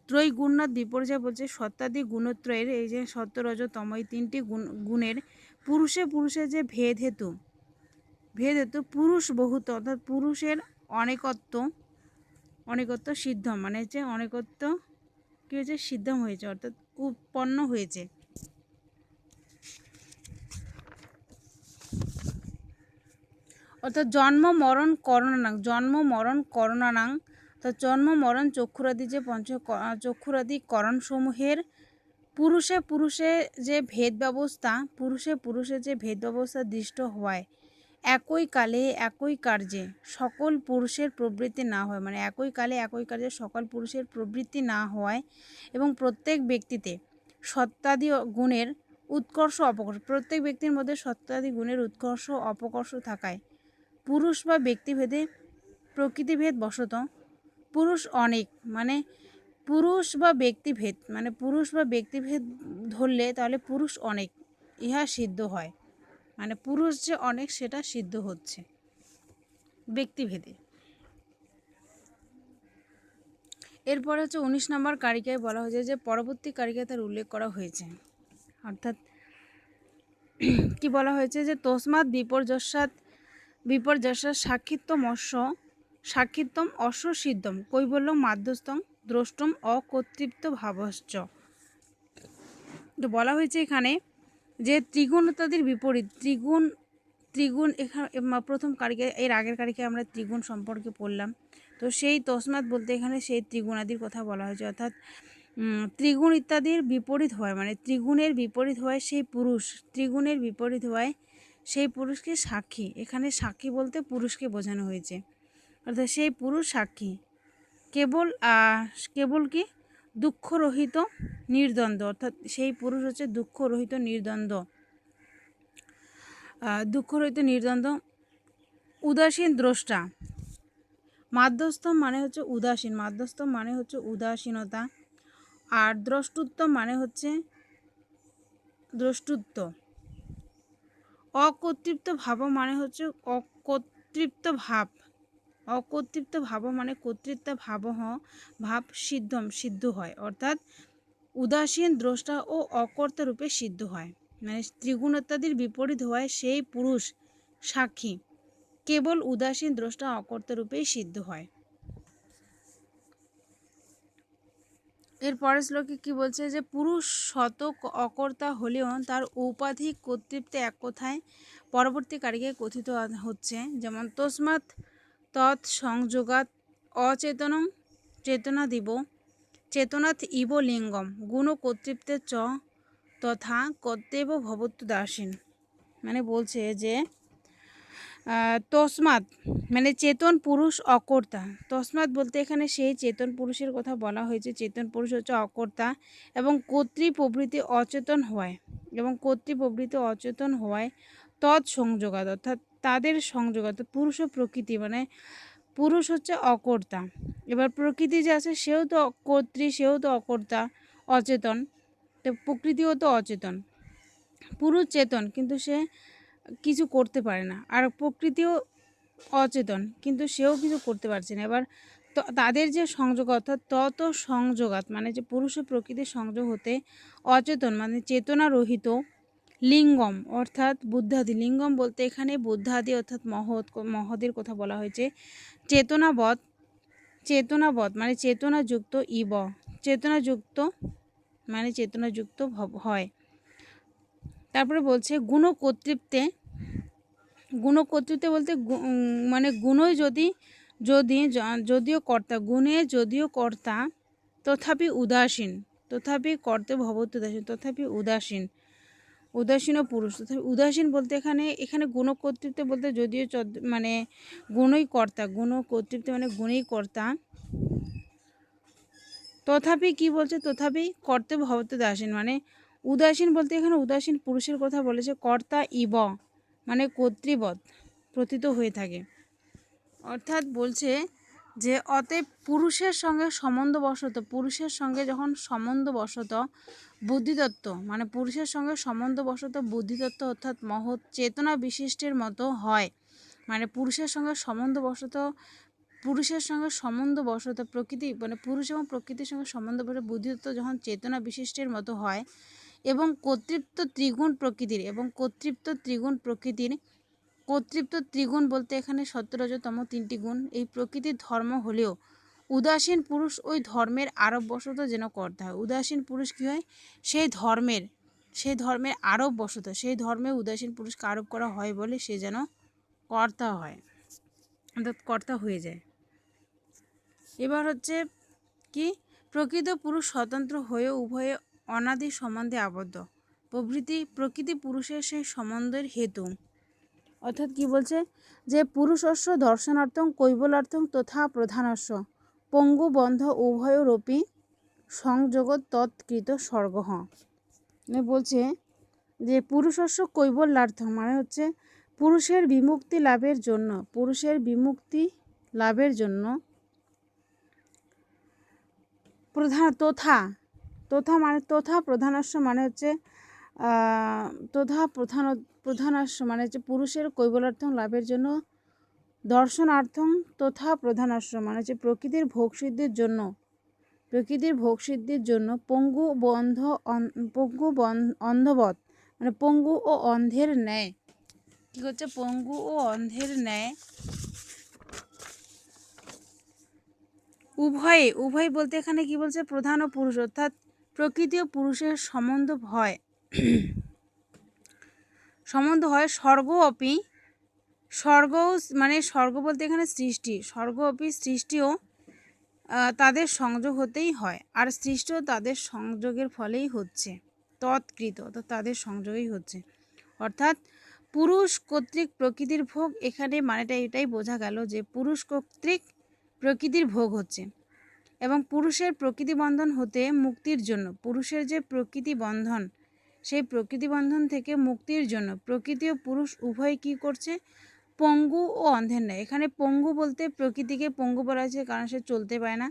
ত্রৈগুণ্যাৎ বিপর্যয় বলছে সত্যাদি গুণত্রয়ের, এই যে সত্য রজ তম এই তিনটি গুণের পুরুষে যে ভেদ হেতু পুরুষ বহুত অর্থাৎ পুরুষের অনেকত্ব সিদ্ধম মানে হচ্ছে অনেকত্ব কি হয়েছে সিদ্ধম হয়েছে, অর্থাৎ উৎপন্ন হয়েছে। অর্থাৎ জন্ম মরণ করণানাং অর্থাৎ জন্ম মরণ চক্ষুরাদি যে চক্ষুরাদি করণসমূহের পুরুষে যে ভেদ ব্যবস্থা দৃষ্ট হওয়ায় একই কালে একই কার্যে সকল পুরুষের প্রবৃত্তি না হয়, মানে একই কালে একই কার্যে সকল পুরুষের প্রবৃত্তি না হওয়ায় এবং প্রত্যেক ব্যক্তিতে সত্যাদি গুণের উৎকর্ষ অপকর্ষ, প্রত্যেক ব্যক্তির মধ্যে সত্যাদি গুণের উৎকর্ষ অপকর্ষ থাকায় পুরুষ বা ব্যক্তিভেদে প্রকৃতিভেদ বশত পুরুষ অনেক মানে পুরুষ বা ব্যক্তিভেদ ধরলে তাহলে পুরুষ অনেক ইহা সিদ্ধ হয়, মানে পুরুষ যে অনেক সেটা সিদ্ধ হচ্ছে ব্যক্তিভেদে। এরপর হচ্ছে 19 নম্বর কারিকায় বলা হয়েছে যে পরবর্তী কারিকায় তার উল্লেখ করা হয়েছে, অর্থাৎ কি বলা হয়েছে যে তস্মাৎ বিপর্যস্যাৎ সাক্ষিত্বম অশ্ব সিদ্ধম কৈবল্যম মাধ্যস্থম দ্রষ্টম অকর্তৃত্ব ভাবশ্চ। তো বলা হয়েছে এখানে যে ত্রিগুণতাদের বিপরীত ত্রিগুণ এখানে প্রথম কারিকে এর আগের কারিকে আমরা ত্রিগুণ সম্পর্কে পড়লাম। তো সেই তসমাৎ বলতে এখানে সেই ত্রিগুণাদির কথা বলা হয়েছে, অর্থাৎ ত্রিগুণ ইত্যাদির বিপরীত হয়, মানে ত্রিগুণের বিপরীত হয় সেই পুরুষ, ত্রিগুণের বিপরীত হয় সেই পুরুষকে সাক্ষী। এখানে সাক্ষী বলতে পুরুষকে বোঝানো হয়েছে, অর্থাৎ সেই পুরুষ সাক্ষী কেবল কি দুঃখরহিত নির্দ্বন্দ্ব, অর্থাৎ সেই পুরুষ হচ্ছে দুঃখরহিত নির্দ্বন্দ্ব উদাসীন দ্রষ্টা। মাধ্যস্থম মানে হচ্ছে উদাসীন, মাধ্যস্থম মানে হচ্ছে উদাসীনতা, আর দ্রষ্টুত্ব মানে হচ্ছে দ্রষ্টুত্ব। অকর্তৃত্ব ভাব মানে হচ্ছে অকর্তৃত্ব ভাব মানে কর্তৃত্ব ভাব সিদ্ধ হয়, অর্থাৎ উদাসীন দ্রষ্টা ও অকর্তা রূপে সিদ্ধ হয়, মানে ত্রিগুণতাদির বিপরীত হয় সেই পুরুষ সাক্ষী কেবল উদাসীন দ্রষ্টা অকর্তা রূপেই সিদ্ধ হয়। এর পরের শ্লোকে কি বলছে যে পুরুষ শত অকর্তা হলেও তার ঔপাধিক কর্তৃত্বে এক কথায় পরবর্তী কারিকে কথিত হচ্ছে, যেমন তস্মাৎ তৎ সংযোগাৎ অচেতনং চেতনাথ ইব লিঙ্গম গুণ কর্তৃত্বে চ তথা কর্তেব ভবত্যুদাসীন। মানে বলছে যে তস্মাৎ মানে চেতন পুরুষ অকর্তা, তস্মাৎ বলতে এখানে সেই চেতন পুরুষের কথা বলা হয়েছে, চেতন পুরুষ হচ্ছে অকর্তা এবং কর্তৃ প্রভৃতি অচেতন হওয়ায় তৎসংযোগাৎ অর্থাৎ তাদের সংযোগাৎ পুরুষ ও প্রকৃতি, মানে পুরুষ হচ্ছে অকর্তা, এবার প্রকৃতি যে আছে সেও তো কর্তৃ, সেও তো অকর্তা অচেতন, তো প্রকৃতিও তো অচেতন। পুরুষ চেতন কিন্তু সে কিছু করতে পারে না, আর প্রকৃতিও অচেতন কিন্তু সেও কিছু করতে পারছে না। এবার তাদের যে সংযোগ অর্থাৎ সংযোগাত মানে যে পুরুষ ও প্রকৃতির সংযোগ হতে অচেতন মানে চেতনা রহিত লিঙ্গম অর্থাৎ বুদ্ধাদি, লিঙ্গম বলতে এখানে বুদ্ধাদি অর্থাৎ মহদের কথা বলা হয়েছে। চেতনাবৎ মানে চেতনাযুক্ত চেতনাযুক্ত হয়। তারপরে বলছে গুণ কর্তৃত্বে বলতে মানে গুণই যদিও কর্তা, গুণে যদিও কর্তা তথাপি কর্তে ভবত্যুদাসীন, তথাপি উদাসীন ও পুরুষ, তথাপি উদাসীন বলতে এখানে গুণ কর্তৃত্বে বলতে যদিও মানে গুণই কর্তা, গুণ কর্তৃত্বে মানে গুণই কর্তা, তথাপি কি বলছে তথাপি কর্তে ভবত্যুদাসীন, মানে উদাসীন বলতে এখানে উদাসীন পুরুষের কথা বলেছে, কর্তা ইব মানে কর্তৃবৎ প্রতীত হয়ে থাকে, অর্থাৎ বলছে যে অতএব পুরুষের সঙ্গে যখন সম্বন্ধবশত বুদ্ধিতত্ত্ব মানে পুরুষের সঙ্গে সম্বন্ধবশত বুদ্ধিতত্ত্ব অর্থাৎ মহৎ চেতনা বিশিষ্টের মতো হয়, মানে পুরুষের সঙ্গে সম্বন্ধবশত প্রকৃতি মানে পুরুষ এবং প্রকৃতির সঙ্গে সম্বন্ধবশত বুদ্ধিতত্ত্ব যখন চেতনা বিশিষ্টের মতো হয় এবং কর্তৃত্ব ত্রিগুণ বলতে এখানে সত্যরজতম তিনটি গুণ, এই প্রকৃতির ধর্ম হলেও উদাসীন পুরুষ ওই ধর্মের আরোপবশত যেন কর্তা হয়। উদাসীন পুরুষ কী হয় সেই ধর্মের আরোপবশত, সেই ধর্মে উদাসীন পুরুষকে আরোপ করা হয় বলে সে যেন কর্তা হয়, অর্থাৎ কর্তা হয়ে যায়। এবার হচ্ছে কি প্রকৃত পুরুষ স্বতন্ত্র হয়ে উভয়ে অনাদি সম্বন্ধে আবদ্ধ প্রকৃতি পুরুষের সেই সম্বন্ধের হেতু, অর্থাৎ কি বলছে যে পুরুষস্য দর্শনার্থং কৈবলার্থং তথা প্রধানস্য পঙ্গু বন্ধ উভয়রূপী সংযোগৎ তৎকৃত স্বর্গঃ। মানে বলছে যে পুরুষস্য কৈবল্যার্থং মানে হচ্ছে পুরুষের বিমুক্তি লাভের জন্য প্রধানস্য মানে হচ্ছে প্রধানস্য মানে হচ্ছে পুরুষের কৈবল্যার্থং লাভের জন্য, দর্শনার্থং তথা প্রধানস্য মানে হচ্ছে প্রকৃতির ভোগসিদ্ধির জন্য পঙ্গু অন্ধবৎ মানে পঙ্গু ও অন্ধের ন্যায় কী করছে, পঙ্গু ও অন্ধের ন্যায় উভয় বলতে এখানে কি বলছে, প্রধান ও পুরুষ, অর্থাৎ প্রকৃতি ও পুরুষের সম্বন্ধ হয় স্বর্গ অপি, স্বর্গ মানে স্বর্গ বলতে এখানে সৃষ্টি, স্বর্গ অপি সৃষ্টিও তাদের সংযোগ হতেই হয়, আর সৃষ্টিও তাদের সংযোগের ফলেই হচ্ছে, তৎকৃত, অর্থাৎ তাদের সংযোগেই হচ্ছে। অর্থাৎ পুরুষ কর্তৃক প্রকৃতির ভোগ, এখানে মানেটা এটাই বোঝা গেল যে পুরুষ কর্তৃক প্রকৃতির ভোগ হচ্ছে, এবং পুরুষের প্রকৃতি বন্ধন হতে মুক্তির জন্য, পুরুষের যে প্রকৃতি বন্ধন, সেই প্রকৃতি বন্ধন থেকে মুক্তির জন্য প্রকৃতি ও পুরুষ উভয় কী করছে, পঙ্গু ও অন্ধের ন্যায়। এখানে পঙ্গু বলতে প্রকৃতিকে পঙ্গু বলা হয়েছে, কারণ সে চলতে পারে না।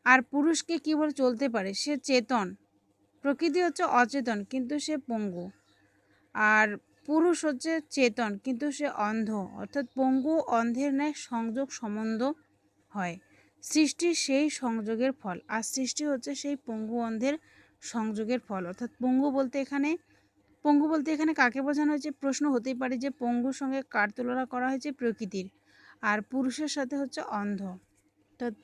আর পুরুষকে কী বলে, চলতে পারে, সে চেতন। প্রকৃতি হচ্ছে অচেতন কিন্তু সে পঙ্গু, আর পুরুষ হচ্ছে চেতন কিন্তু সে অন্ধ, অর্থাৎ পঙ্গু অন্ধের ন্যায় সংযোগ সম্বন্ধ হয়। সৃষ্টি সেই সংযোগের ফল, আর সৃষ্টি হচ্ছে সেই পঙ্গু অন্ধের সংযোগের ফল। অর্থাৎ পঙ্গু বলতে এখানে কাকে বোঝানো হয়েছে, প্রশ্ন হতেই পারে যে পঙ্গুর সঙ্গে কার তুলনা করা হয়েছে, প্রকৃতির, আর পুরুষের সাথে হচ্ছে অন্ধ। অর্থাৎ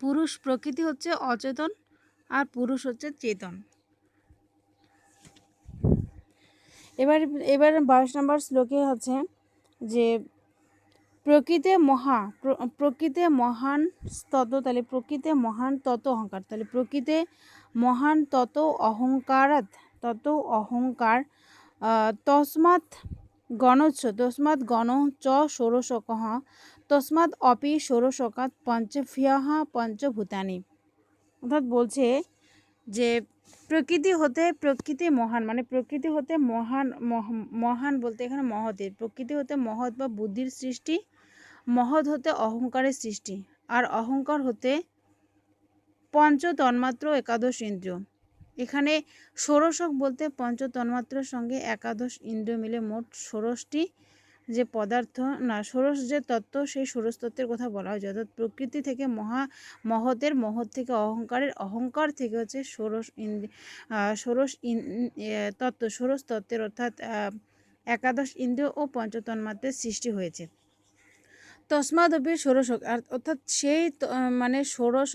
পুরুষ, প্রকৃতি হচ্ছে অচেতন আর পুরুষ হচ্ছে চেতন। এবার 22 নম্বর শ্লোকে হচ্ছে যে প্রকৃতি মহান তত, তাহলে প্রকৃতি মহান তত অহংকার, তাহলে প্রকৃতি মহান তত অহংকার তস্মাৎ গণ চ ষোড়শকঃ তস্মাৎ অপি ষোড়শকাৎ পঞ্চভ্যঃ পঞ্চভূতানি। অর্থাৎ বলছে যে প্রকৃতি মহান, মানে প্রকৃতি হতে মহান বলতে এখানে মহতের, প্রকৃতি হতে মহৎ বা বুদ্ধির সৃষ্টি, মহৎ হতে অহংকারের সৃষ্টি, আর অহংকার হতে পঞ্চ তন্মাত্র একাদশ ইন্দ্রিয়। এখানে ষোড়শক বলতে পঞ্চ তন্মাত্রার সঙ্গে একাদশ ইন্দ্রিয় মিলে মোট ষোড়শটি যে পদার্থ, না ষোড়শ যে তত্ত্ব, সেই ষোড়শ তত্ত্বের কথা বলা হয়েছে। অর্থাৎ প্রকৃতি থেকে মহৎ থেকে অহংকার থেকে হচ্ছে ষোড়শ তত্ত্বের, অর্থাৎ একাদশ ইন্দ্রিয় ও পঞ্চতন্মাত্রের সৃষ্টি হয়েছে। তস্মাদপি ষোড়শক, অর্থাৎ সেই মানে ষোড়শ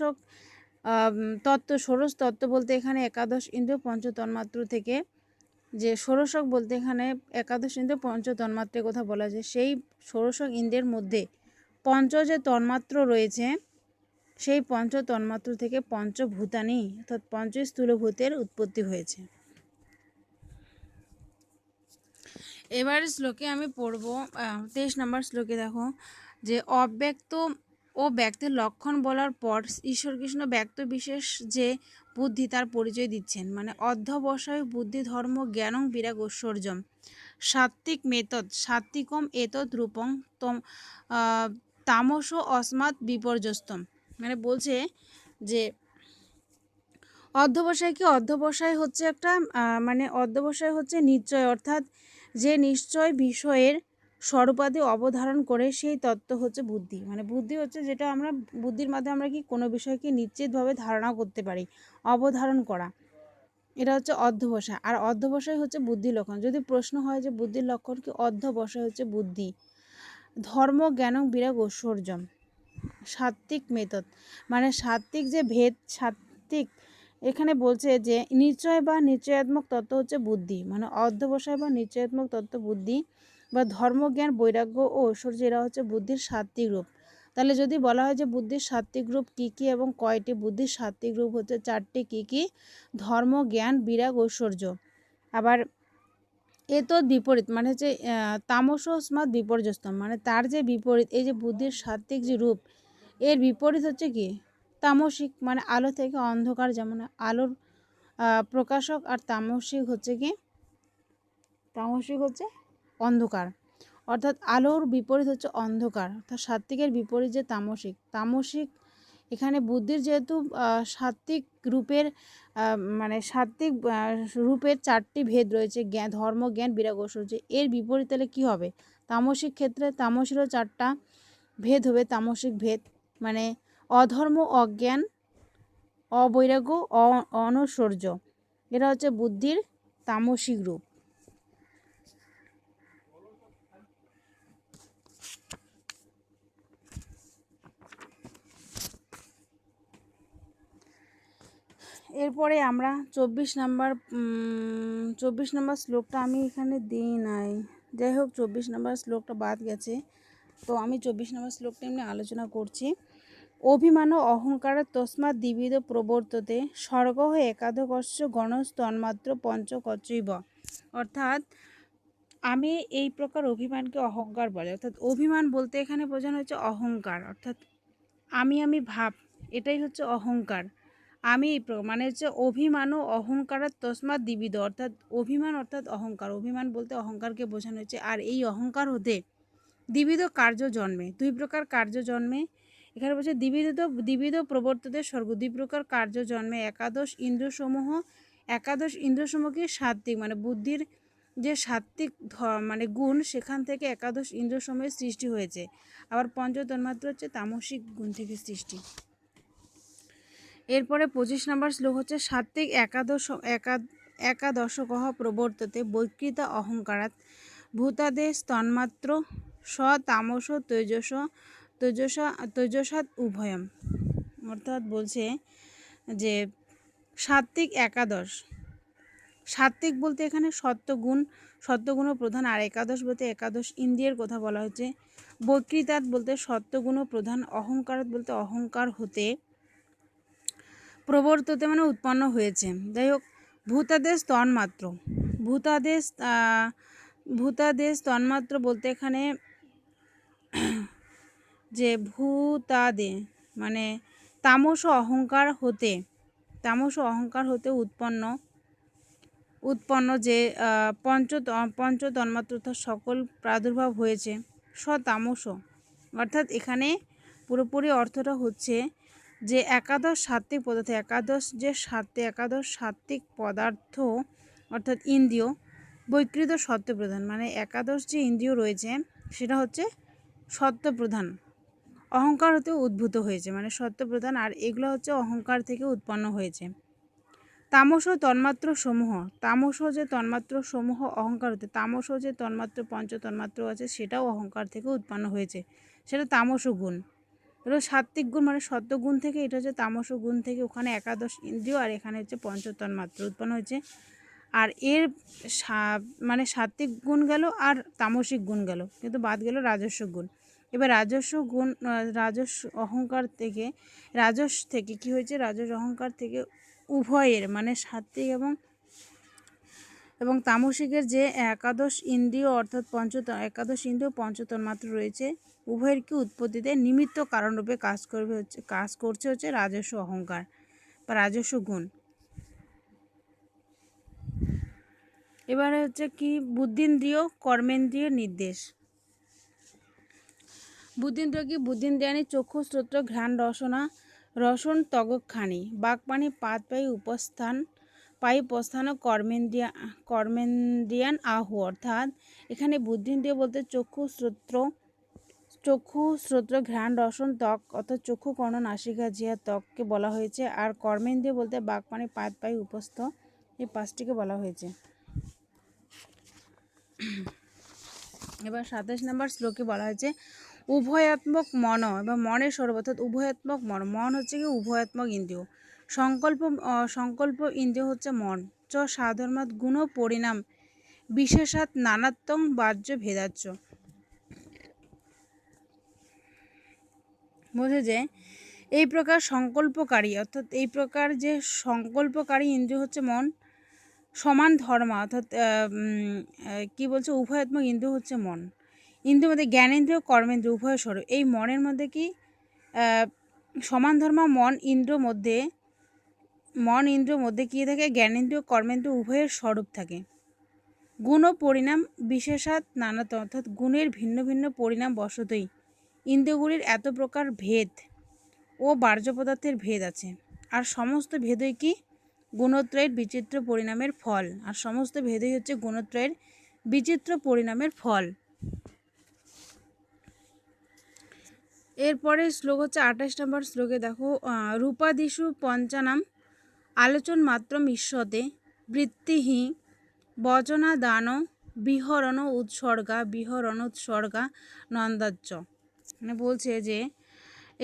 তত্ত্ব বলতে এখানে একাদশ ইন্দ্রিয় পঞ্চতন্মাত্র থেকে, যে ষোড়শক বলতে এখানে একাদশ ইন্দ্রিয় পঞ্চতন্মাত্রের কথা বলা যায়। সেই ষোড়শক ইন্দ্রিয়ের মধ্যে পঞ্চ যে তন্মাত্র রয়েছে, সেই পঞ্চ তন্মাত্র থেকে পঞ্চভূতানি অর্থাৎ পঞ্চস্থূলভূতের উৎপত্তি হয়েছে। এবার শ্লোকে আমি পড়ব 23 নম্বর শ্লোকে। দেখো যে অব্যক্ত ও ব্যক্তির লক্ষণ বলার পর ঈশ্বর কৃষ্ণ ব্যক্ত বিশেষ যে বুদ্ধি তার পরিচয় দিচ্ছেন, মানে অধ্যবসায় বুদ্ধি ধর্ম জ্ঞানং বিরাগ ঐশ্বর্যম সাত্ত্বিক মেতদ সাত্ত্বিকম এতদ রূপং তামস অস্মাৎ বিপর্যস্তম। মানে বলছে যে অধ্যবসায় হচ্ছে একটা অধ্যবসায় হচ্ছে নিশ্চয়, অর্থাৎ যে নিশ্চয় বিষয়ের স্বরূপাদি অবধারণ করে সেই তত্ত্ব হচ্ছে বুদ্ধি। মানে বুদ্ধি হচ্ছে যেটা আমরা বুদ্ধির মাধ্যমে আমরা কি কোনো বিষয়কে নিশ্চিতভাবে ধারণা করতে পারি, অবধারণ করা, এটা হচ্ছে অধ্যবসায়। আর অধ্যবসায় হচ্ছে বুদ্ধির লক্ষণ। যদি প্রশ্ন হয় যে বুদ্ধির লক্ষণ কি, অধ্যবসায় হচ্ছে বুদ্ধি। ধর্ম জ্ঞানং বিরাগ ঐশ্বর্যম সাত্ত্বিক মেতদ, মানে সাত্ত্বিক যে ভেদ, সাত্ত্বিক এখানে বলছে যে নিশ্চয় বা নিশ্চয়াত্মক তত্ত্ব হচ্ছে বুদ্ধি, মানে অধ্যবসায় বা নিশ্চয়াত্মক তত্ত্ব বুদ্ধি, বা ধর্মজ্ঞান বৈরাগ্য ও ঐশ্বর্য, এরা হচ্ছে বুদ্ধির সাত্ত্বিক রূপ। তাহলে যদি বলা হয় যে বুদ্ধির সাত্ত্বিক রূপ কী কী এবং কয়টি, বুদ্ধির সাত্ত্বিক রূপ হচ্ছে 4টি। কী কী? ধর্ম, জ্ঞান, বিরাগ, ঐশ্বর্য। আবার এতদ বিপরীত মানে হচ্ছে তামসস্মাৎ বিপর্যস্তম, মানে তার যে বিপরীত, এই যে বুদ্ধির সাত্ত্বিক যে রূপ, এর বিপরীত হচ্ছে কি, তামসিক, মানে আলো থেকে অন্ধকার, যেমন আলোর প্রকাশক, আর তামসিক হচ্ছে অন্ধকার। অর্থাৎ আলোর বিপরীত হচ্ছে অন্ধকার, অর্থাৎ সাত্ত্বিকের বিপরীত যে তামসিক। এখানে বুদ্ধির যেহেতু সাত্ত্বিক রূপের সাত্ত্বিক রূপের 4টি ভেদ রয়েছে, ধর্ম, জ্ঞান, বিরাগ, ঐশ্বর্য। এর বিপরীত তাহলে কী হবে, তামসিক ক্ষেত্রে তামসেরও 4টা ভেদ হবে। তামসিক ভেদ মানে অধর্ম, অজ্ঞান, অবৈরাগ্য, অনৈশ্বর্য। এরা হচ্ছে বুদ্ধির তামসিক রূপ। এরপরে আমরা 24 নম্বর শ্লোকটা আমি এখানে দিই নাই, যাই হোক 24 নম্বর শ্লোকটা বাদ গেছে, তো আমি 24 নম্বর শ্লোকটা এমনি আলোচনা করছি। অভিমান ও অহংকার তস্মাৎ দ্বিবিধ প্রবর্ততে স্বর্গ একাদকস্য গণস্তন্মাত্র পঞ্চকচ্চৈব। অর্থাৎ আমি এই প্রকার অভিমানকে অহংকার বলে। অর্থাৎ অভিমান বলতে এখানে বোঝানো হচ্ছে অহংকার, অর্থাৎ আমি ভাব, এটাই হচ্ছে অহংকার। আমি মানে হচ্ছে অভিমান ও অহংকার তস্মাৎ দ্বিবিধ, অর্থাৎ অভিমান অর্থাৎ অহংকার, অভিমান বলতে অহংকারকে বোঝানো হচ্ছে। আর এই অহংকার হতে দ্বিবিধ কার্য জন্মে, দুই প্রকার কার্য জন্মে। এখানে বলছে দ্বিবিধ প্রবর্ততে স্বর্গ, দুই প্রকার কার্য জন্মে। একাদশ ইন্দ্রসমূহকে সাত্ত্বিক মানে বুদ্ধির যে সাত্ত্বিক মানে গুণ, সেখান থেকে একাদশ ইন্দ্রসমূহের সৃষ্টি হয়েছে। আবার পঞ্চতন্মাত্র হচ্ছে তামসিক গুণ থেকে সৃষ্টি। এরপরে 25 নম্বর শ্লোক হচ্ছে সাত্ত্বিক একাদশকঃ প্রবর্ততে বৈকৃত অহংকারাৎ ভূতাদেশ তন্মাত্র তামস তৈজসাৎ উভয়ম। অর্থাৎ বলছে যে সাত্ত্বিক একাদশ, সাত্ত্বিক বলতে এখানে সত্যগুণ প্রধান, আর একাদশ বলতে একাদশ ইন্দ্রিয়ের কথা বলা হচ্ছে। বৈকৃতাৎ বলতে সত্যগুণ প্রধান, অহংকারাৎ বলতে অহংকার হতে, প্রবর্ততে মানে উৎপন্ন হয়েছে। যাই হোক, ভূতাদেশ তন্মাত্র বলতে এখানে যে ভূতাদে মানে তামস অহংকার হতে উৎপন্ন যে পঞ্চতন্মাত্র সকল প্রাদুর্ভাব হয়েছে তামস। অর্থাৎ এখানে পুরোপুরি অর্থটা হচ্ছে যে একাদশ সাত্ত্বিক পদার্থ, একাদশ সাত্ত্বিক পদার্থ অর্থাৎ ইন্দ্রিয় বৈকৃত সত্যপ্রধান, মানে একাদশ যে ইন্দ্রিয় রয়েছে সেটা হচ্ছে সত্যপ্রধান, অহংকার হতে উদ্ভূত হয়েছে মানে সত্যপ্রধান, আর এগুলো হচ্ছে অহংকার থেকে উৎপন্ন হয়েছে। তামস তন্মাত্র সমূহ, যে তন্মাত্র সমূহ অহংকার হতে, তামস যে তন্মাত্র পঞ্চতন্মাত্র আছে সেটাও অহংকার থেকে উৎপন্ন হয়েছে, সেটা তামস গুণ। এটা সাত্ত্বিক গুণ মানে সত্যগুণ থেকে, এটা হচ্ছে তামস গুণ থেকে, ওখানে একাদশ ইন্দ্রিয় আর এখানে হচ্ছে পঞ্চতন্মাত্র উৎপন্ন হয়েছে। আর এর মানে সাত্ত্বিক গুণ গেল আর তামসিক গুণ গেল, কিন্তু বাদ গেল রাজস্ব গুণ। এবার রাজস্ব অহংকার থেকে, কি হয়েছে, রাজস্ব অহংকার থেকে উভয়ের মানে সাত্ত্বিক এবং তামসিকের যে একাদশ ইন্দ্রিয় অর্থাৎ একাদশ ইন্দ্রিয় পঞ্চতন্মাত্র রয়েছে, উভয়ের কি উৎপত্তিতে নিমিত্ত কারণরূপে কাজ করছে হচ্ছে রাজস্ব অহংকার বা রাজস্ব গুণ। এবারে হচ্ছে কি বুদ্ধিন্দ্রিয় কর্মেন্দ্রিয় নির্দেশ। বুদ্ধিন্দ্রিয় কি, বুদ্ধিন্দ্রিয়ানি চক্ষু শ্রোত্র ঘ্রাণ রসন তগখানি বাকপানি পাত পাই উপস্থান কর্মেন্দ্রিয়ান আহু। অর্থাৎ এখানে বুদ্ধিন্দ্রিয় বলতে চক্ষু শ্রোত্র ঘ্রাণ রসন ত্বক অর্থাৎ চক্ষু কর্ণ নাসিকা জিহ্বা ত্বককে বলা হয়েছে, আর কর্মেন্দ্রিয় বলতে বাকপানি পাত পাই উপস্থ এই পাঁচটিকে বলা হয়েছে। এবার 27 নম্বর শ্লোকে বলা হয়েছে উভয়াত্মক মন এবং মনের স্বরূপ, অর্থাৎ উভয়াত্মক মন হচ্ছে কি উভয়াত্মক ইন্দ্রিয়, সংকল্প ইন্দ্রিয় হচ্ছে মন। সাধর্মাৎ গুণ পরিণাম বিশেষাৎ নানাত্বং বাহ্য ভেদাচ্য। বোঝে যে এই প্রকার সংকল্পকারী, অর্থাৎ এই প্রকার যে সংকল্পকারী ইন্দ্রিয় হচ্ছে মন, সমান ধর্মা অর্থাৎ কি বলছে উভয়াত্মক ইন্দ্রিয় হচ্ছে মন। ইন্দ্রিয় মধ্যে জ্ঞানেন্দ্রিয় কর্মেন্দ্রিয় উভয় স্বরূপ। এই মনের মধ্যে কি সমান ধর্মা মন ইন্দ্রিয় মধ্যে কি থাকে, জ্ঞানেন্দ্রিয় কর্মেন্দ্রিয় উভয়ের স্বরূপ থাকে। গুণ ও পরিণাম বিশেষাৎ নানাত, অর্থাৎ গুণের ভিন্ন ভিন্ন পরিণাম বশতই ইন্দ্রিয়গুলির এত প্রকার ভেদ ও বাহ্য পদার্থের ভেদ আছে। আর সমস্ত ভেদই কি গুণত্রয়ের বিচিত্র পরিণামের ফল, আর সমস্ত ভেদই হচ্ছে গুণত্রয়ের বিচিত্র পরিণামের ফল। এরপরে শ্লোক হচ্ছে 28 নম্বর শ্লোকে দেখো রূপাদিষু পঞ্চানাম আলোচন মাত্র মিশ্যতে বৃত্তিহি বচনা দান বিহরণ উৎসর্গা নন্দাচ্চ। মানে বলছে যে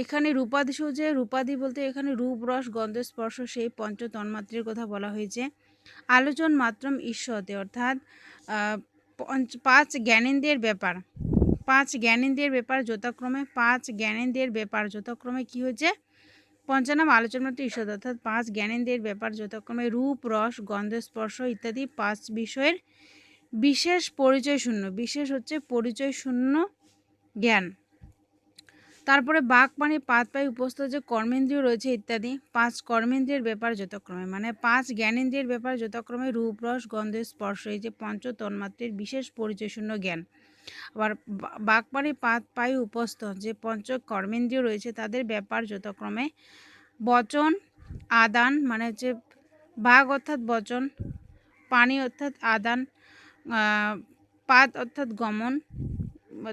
এখানে রূপাদি যে রূপাদি বলতে এখানে রূপ রস গন্ধ স্পর্শ সেই পঞ্চ তন্মাত্রের কথা বলা হয়েছে। আলোচন মাত্রম ঈশ্বরতে অর্থাৎ পাঁচ জ্ঞানেন্দ্রিয়ের ব্যাপার যথাক্রমে কি হয়েছে পঞ্চনাম আলোচনা মাত্র ঈশ্বর অর্থাৎ পাঁচ জ্ঞানেন্দ্রিয়ের ব্যাপার যথাক্রমে রূপ রস গন্ধ স্পর্শ ইত্যাদি পাঁচ বিষয়ের বিশেষ পরিচয় শূন্য জ্ঞান। তারপরে বাক মানে পাত পাই উপস্থিত যে কর্মেন্দ্রিয় রয়েছে ইত্যাদি পাঁচ কর্মেন্দ্রিয়ের ব্যাপার যথাক্রমে মানে পাঁচ জ্ঞানেন্দ্রিয়ের ব্যাপার যথাক্রমে রূপ রস গন্ধ স্পর্শ এই যে পঞ্চ তন্মাত্রের বিশেষ পরিচয়শূন্য জ্ঞান। আবার বাক মানে পাত পাই উপস্থ যে পঞ্চ কর্মেন্দ্রিয় রয়েছে তাদের ব্যাপার যথাক্রমে বচন আদান মানে হচ্ছে বাঘ অর্থাৎ বচন, পানি অর্থাৎ আদান, পাত অর্থাৎ গমন,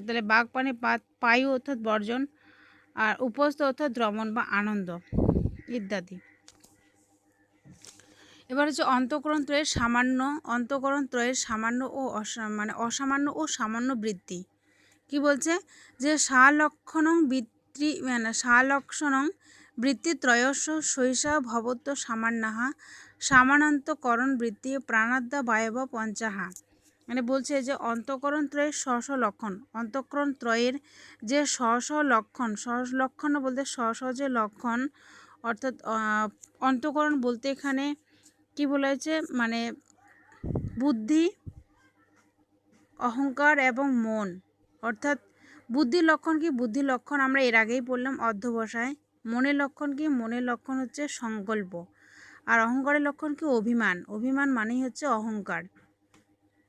তাহলে বাঘ পানি পাত পায়ু অর্থাৎ বর্জন, আর উপস্থ অর্থাৎ ভ্রমণ বা আনন্দ ইত্যাদি। এবার হচ্ছে অন্তঃকরণ ত্রয়ের সামান্য ও অসামান্য ও সামান্য বৃত্তি। কি বলছে যে সালক্ষণং বৃত্তি ত্রয়স্য শৈশা ভবত্ব সামান্যাহা সামানান্তকরণ বৃত্তি প্রাণাদ্যা বায়ব পঞ্চাহা। মানে বলছে যে অন্তঃকরণ ত্রয়ের স্ব লক্ষণ, অন্তঃকরণ ত্রয়ের যে স্ব লক্ষণ বলতে স্ব যে লক্ষণ অর্থাৎ অন্তঃকরণ বলতে এখানে কি বলা হয়েছে মানে বুদ্ধি অহংকার এবং মন। অর্থাৎ বুদ্ধির লক্ষণ কি বুদ্ধির লক্ষণ আমরা এর আগেই পড়লাম অধ্যবসায়। মনের লক্ষণ কি মনের লক্ষণ হচ্ছে সংকল্প। আর অহংকারের লক্ষণ কি অভিমান মানেই হচ্ছে অহংকার।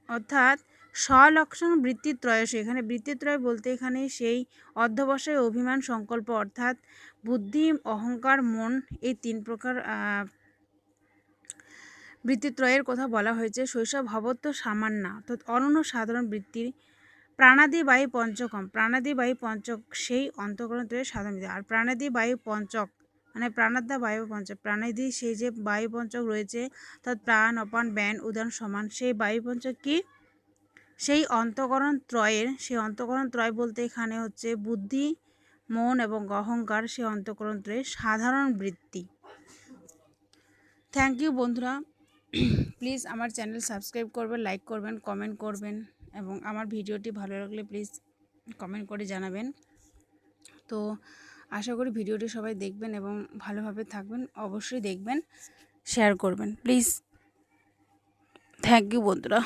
অর্থাৎ স্বলক্ষণ বৃত্তিত্রয়স এখানে বৃত্তিত্রয় বলতে এখানে সেই অধ্যবসায় অভিমান সংকল্প অর্থাৎ বুদ্ধি অহংকার মন এই তিন প্রকার বৃত্তিত্রয়ের কথা বলা হয়েছে। শৈশব ভাবত্ব সামান্য অর্থাৎ অনন্য সাধারণ বৃত্তির প্রাণাদি বায়ু পঞ্চক সেই অন্তঃকরণ ত্রয়ের সাধারণ বৃত্তি। আর প্রাণাদি বায়ু পঞ্চক মানে প্রাণাদ্যা বায়ু পঞ্চক প্রাণাদি সেই যে বায়ু পঞ্চক রয়েছে অর্থাৎ প্রাণ অপান ব্যান উদান সমান সেই বায়ু পঞ্চক কি সেই অন্তঃকরণ ত্রয় বলতে এখানে হচ্ছে বুদ্ধি মন এবং অহংকার সেই অন্তঃকরণ ত্রয়ের সাধারণ বৃত্তি। থ্যাংক ইউ বন্ধুরা, প্লিজ আমার চ্যানেল সাবস্ক্রাইব করবেন, লাইক করবেন, কমেন্ট করবেন এবং আমার ভিডিওটি ভালো লাগলে প্লিজ কমেন্ট করে জানাবেন। তো আশা করি ভিডিওটি সবাই দেখবেন এবং ভালোভাবে থাকবেন, অবশ্যই দেখবেন, শেয়ার করবেন প্লিজ। থ্যাংক ইউ বন্ধুরা।